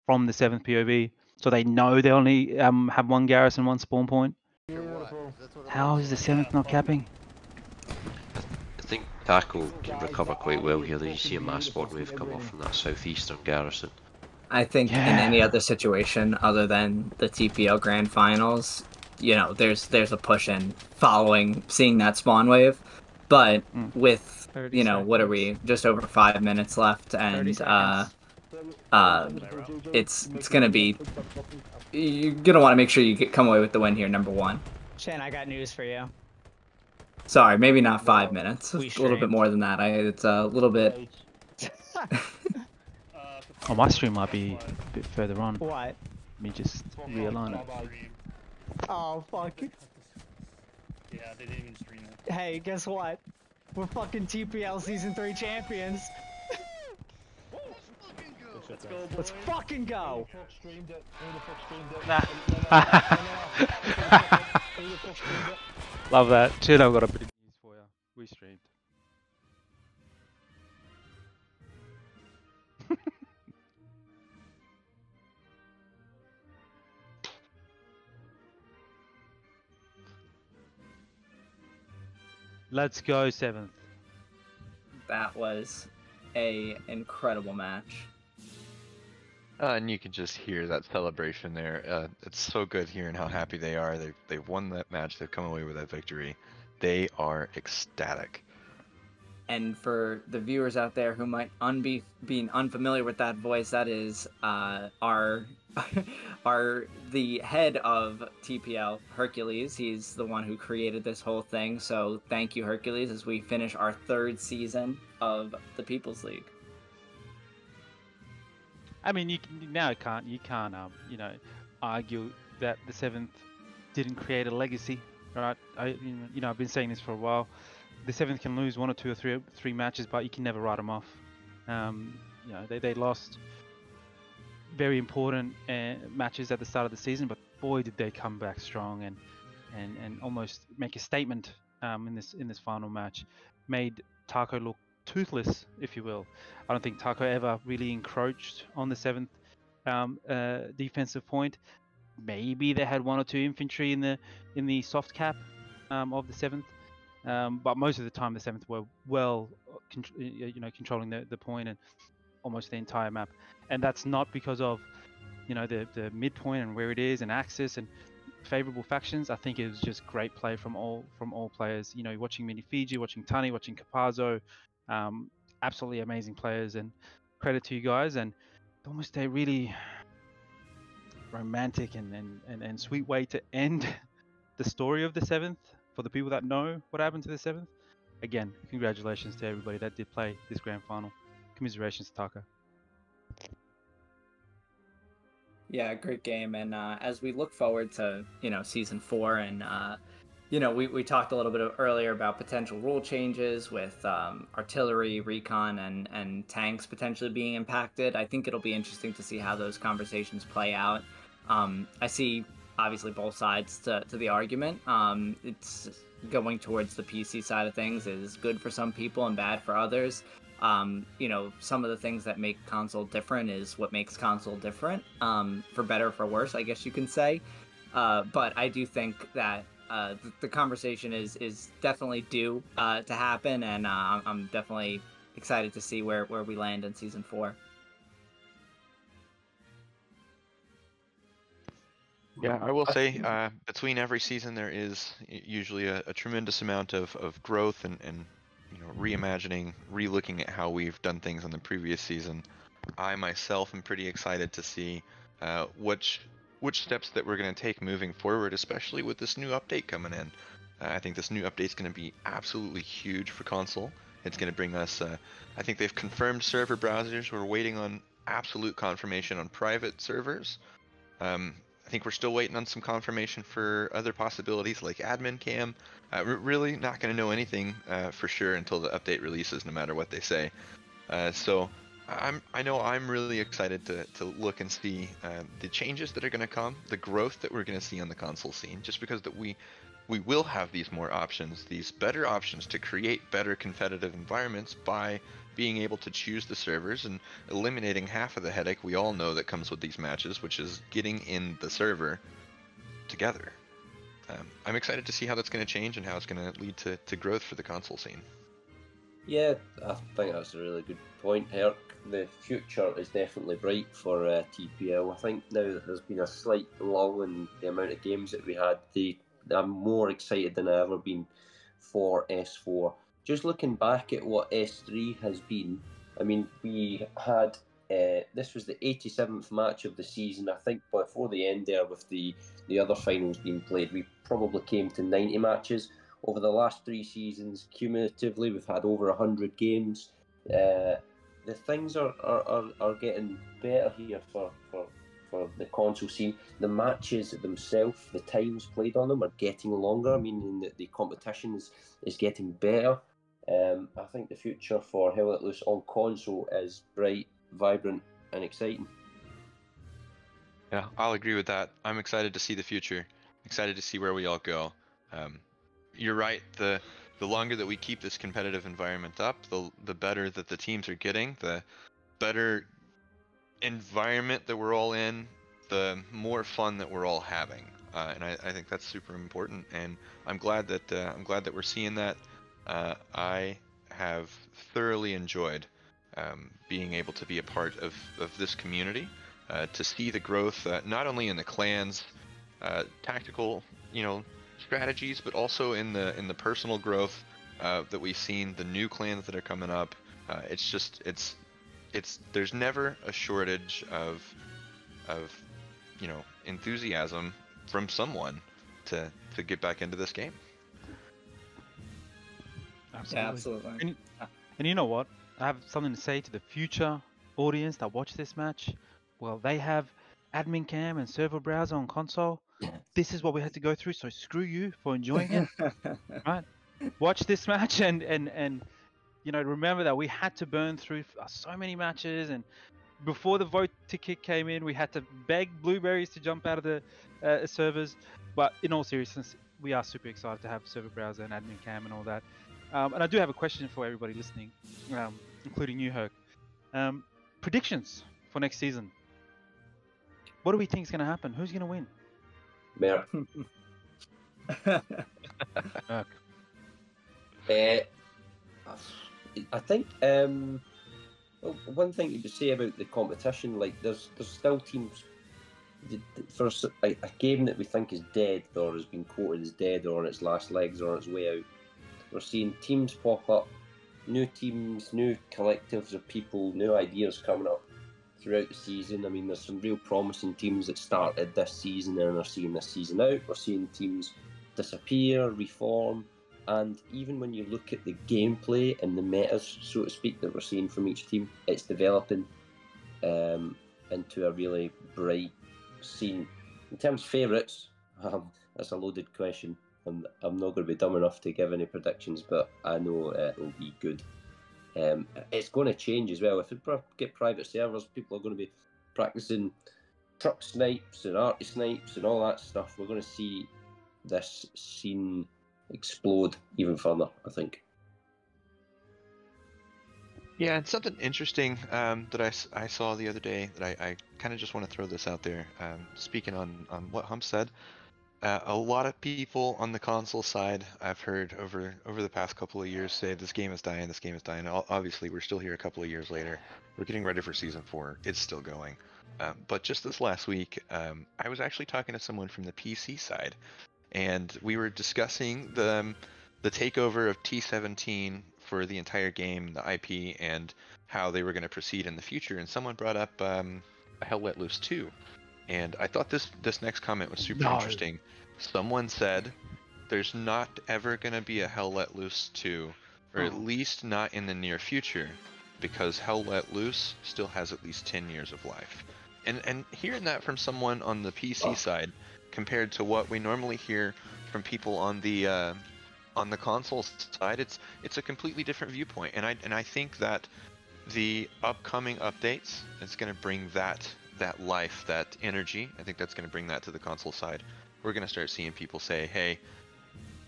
from the 7th POV. So they know they only have one garrison, one spawn point. How is the 7th not capping? I think Taco can recover quite well here. You see a mass spawn wave come off from that southeastern garrison. I think in any other situation other than the TPL Grand Finals, you know, there's a push in following seeing that spawn wave, but with you know what are we just over 5 minutes left, and it's gonna be you're gonna want to make sure you come away with the win here, number one. Shan, I got news for you. Sorry, maybe not 5 minutes. It's a little bit more than that. It's a little bit. Oh, my stream might be a bit further on. What? Let me just realign it. Oh, fuck. Yeah, they didn't even stream it. Hey, guess what? We're fucking TPL Season 3 champions. Let's go, boys. Let's fucking go! Love that. Shit, I've got a bit of news for you. We streamed. Let's go 7th. That was a incredible match. And you can just hear that celebration there. It's so good hearing how happy they are. They've won that match. They've come away with that victory. They are ecstatic. And for the viewers out there who might being unfamiliar with that voice, that is our the head of TPL, Hercules. He's the one who created this whole thing. So thank you, Hercules, as we finish our 3rd season of the People's League. I mean, you can't you know, argue that the 7th didn't create a legacy, right? You know, I've been saying this for a while. The 7th can lose 1 or 2 or 3 matches, but you can never write them off. You know, they lost very important matches at the start of the season, but boy, did they come back strong and almost make a statement in this final match. Made Taco look toothless, if you will. I don't think Taco ever really encroached on the 7th defensive point. Maybe they had 1 or 2 infantry in the soft cap of the 7th, but most of the time the 7th were well, you know, controlling the point and almost the entire map. And that's not because of, you know, the midpoint and where it is and axis and favorable factions. I think it was just great play from all players. You know, watching Mini Fiji, watching Tani, watching Caparzo, absolutely amazing players, and credit to you guys. And almost a really romantic and sweet way to end the story of the 7th for the people that know what happened to the 7th. Again, congratulations to everybody that did play this grand final. Commiserations to Taco. Yeah, great game. And as we look forward to, you know, season 4 and you know, we talked a little bit earlier about potential rule changes with artillery, recon, and tanks potentially being impacted. I think it'll be interesting to see how those conversations play out. I see obviously both sides to the argument. It's going towards the PC side of things is good for some people and bad for others. You know, some of the things that make console different is what makes console different, for better or for worse, I guess you can say. But I do think that the conversation is definitely due to happen, and I'm definitely excited to see where we land in Season 4. Yeah, I will say, between every season there is usually a tremendous amount of growth and you know, reimagining, re-looking at how we've done things on the previous season. I myself am pretty excited to see which steps that we're going to take moving forward, especially with this new update coming in. I think this new update is going to be absolutely huge for console. It's going to bring us, I think they've confirmed server browsers. We're waiting on absolute confirmation on private servers. I think we're still waiting on some confirmation for other possibilities like admin cam. We're really not going to know anything for sure until the update releases, no matter what they say. So I know I'm really excited to look and see the changes that are going to come, the growth that we're going to see on the console scene, just because that we will have these more options, these better options to create better competitive environments by being able to choose the servers and eliminating half of the headache we all know that comes with these matches, which is getting in the server together. I'm excited to see how that's going to change and how it's going to lead to growth for the console scene. Yeah, I think that's a really good point, Herc. The future is definitely bright for TPL. I think now that there's been a slight lull in the amount of games that we had, I'm more excited than I've ever been for S4. Just looking back at what S3 has been, I mean, we had, this was the 87th match of the season. I think before the end there, with the other finals being played, we probably came to 90 matches. Over the last 3 seasons, cumulatively, we've had over 100 games. The things are getting better here for the console scene. The matches themselves, the times played on them are getting longer, meaning that the competition is getting better. I think the future for Hell Let Loose on console is bright, vibrant, and exciting. Yeah, I'll agree with that. I'm excited to see the future. Excited to see where we all go. You're right. The longer that we keep this competitive environment up, the better that the teams are getting, the better environment that we're all in, the more fun that we're all having. And I think that's super important. And I'm glad that we're seeing that. I have thoroughly enjoyed being able to be a part of this community, to see the growth, not only in the clans, tactical, you know, strategies, but also in the personal growth that we've seen, the new clans that are coming up. There's never a shortage of you know, enthusiasm from someone to get back into this game. Absolutely. Yeah, absolutely. And you know what? I have something to say to the future audience that watch this match. Well, they have admin cam and server browser on console. This is what we had to go through, so screw you for enjoying it. Right? Watch this match and you know, remember that we had to burn through so many matches, and before the vote ticket came in, we had to beg blueberries to jump out of the servers. But in all seriousness, we are super excited to have server browser and admin cam and all that. And I do have a question for everybody listening, including you, Herc. Predictions for next season. What do we think is going to happen? Who's going to win? Merc. Herc. I think well, one thing you could say about the competition, like there's still teams for a game that we think is dead or has been quoted as dead or on its last legs or on its way out. We're seeing teams pop up, new teams, new collectives of people, new ideas coming up throughout the season. I mean, there's some real promising teams that started this season and are seeing this season out. We're seeing teams disappear, reform, and even when you look at the gameplay and the metas, so to speak, that we're seeing from each team, it's developing into a really bright scene. In terms of favourites, that's a loaded question. I'm not going to be dumb enough to give any predictions, but I know it'll be good. It's going to change as well. If we get private servers, people are going to be practicing truck snipes and arty snipes and all that stuff, we're going to see this scene explode even further, I think. Yeah, and something interesting that I saw the other day that I kind of just want to throw this out there. Speaking on what Hump said, a lot of people on the console side I've heard over the past couple of years say this game is dying, this game is dying. Obviously, we're still here a couple of years later. We're getting ready for Season 4. It's still going. But just this last week, I was actually talking to someone from the PC side, and we were discussing the takeover of T17 for the entire game, the IP, and how they were going to proceed in the future. And someone brought up Hell Let Loose 2. And I thought this next comment was super interesting. Someone said, there's not ever going to be a Hell Let Loose 2, or at least not in the near future, because Hell Let Loose still has at least 10 years of life. And hearing that from someone on the PC side, compared to what we normally hear from people on the console side, it's a completely different viewpoint. And I think that the upcoming updates is going to bring that life, that energy. I think that's going to bring that to the console side. We're going to start seeing people say, hey,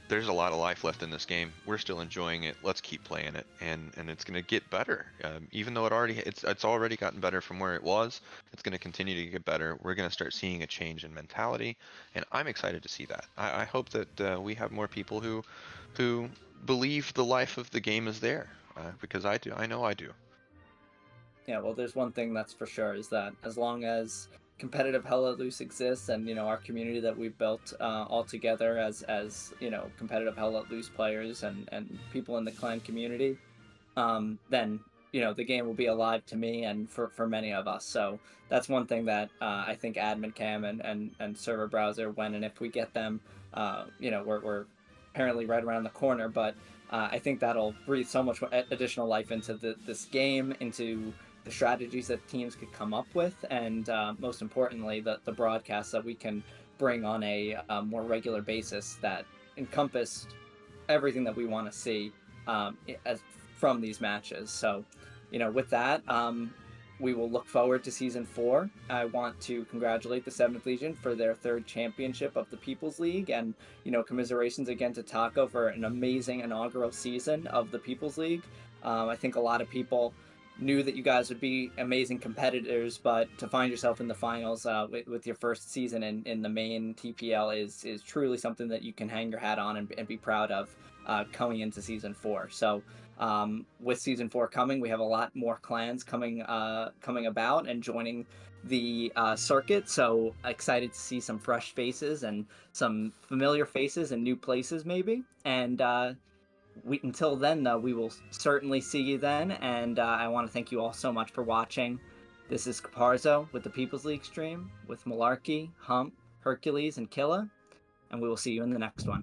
there's a lot of life left in this game. We're still enjoying it. Let's keep playing it, and it's going to get better. Even though it's already gotten better from where it was, it's going to continue to get better. We're going to start seeing a change in mentality, and I'm excited to see that. I hope that we have more people who believe the life of the game is there, because I do. I know I do. Yeah, well, there's one thing that's for sure, is that as long as competitive Hell Let Loose exists, and our community that we've built all together as competitive Hell Let Loose players and people in the clan community, then the game will be alive to me and for many of us. So that's one thing that I think admin cam and server browser, when and if we get them, we're apparently right around the corner, but I think that'll breathe so much additional life into this game, into the strategies that teams could come up with, and most importantly, the broadcasts that we can bring on a more regular basis that encompass everything that we want to see from these matches. So, with that, we will look forward to Season 4. I want to congratulate the 7th Legion for their 3rd championship of the People's League, and, commiserations again to Taco for an amazing inaugural season of the People's League. I think a lot of people knew that you guys would be amazing competitors, but to find yourself in the finals with your first season in the main TPL is truly something that you can hang your hat on and be proud of going into Season 4. So with Season 4 coming, we have a lot more clans coming about and joining the circuit, so excited to see some fresh faces and some familiar faces and new places maybe. And until then, though, we will certainly see you then, and I want to thank you all so much for watching. This is Caparzo with the People's League stream with Malarkey, Hump, Hercules, and Killa, and we will see you in the next one.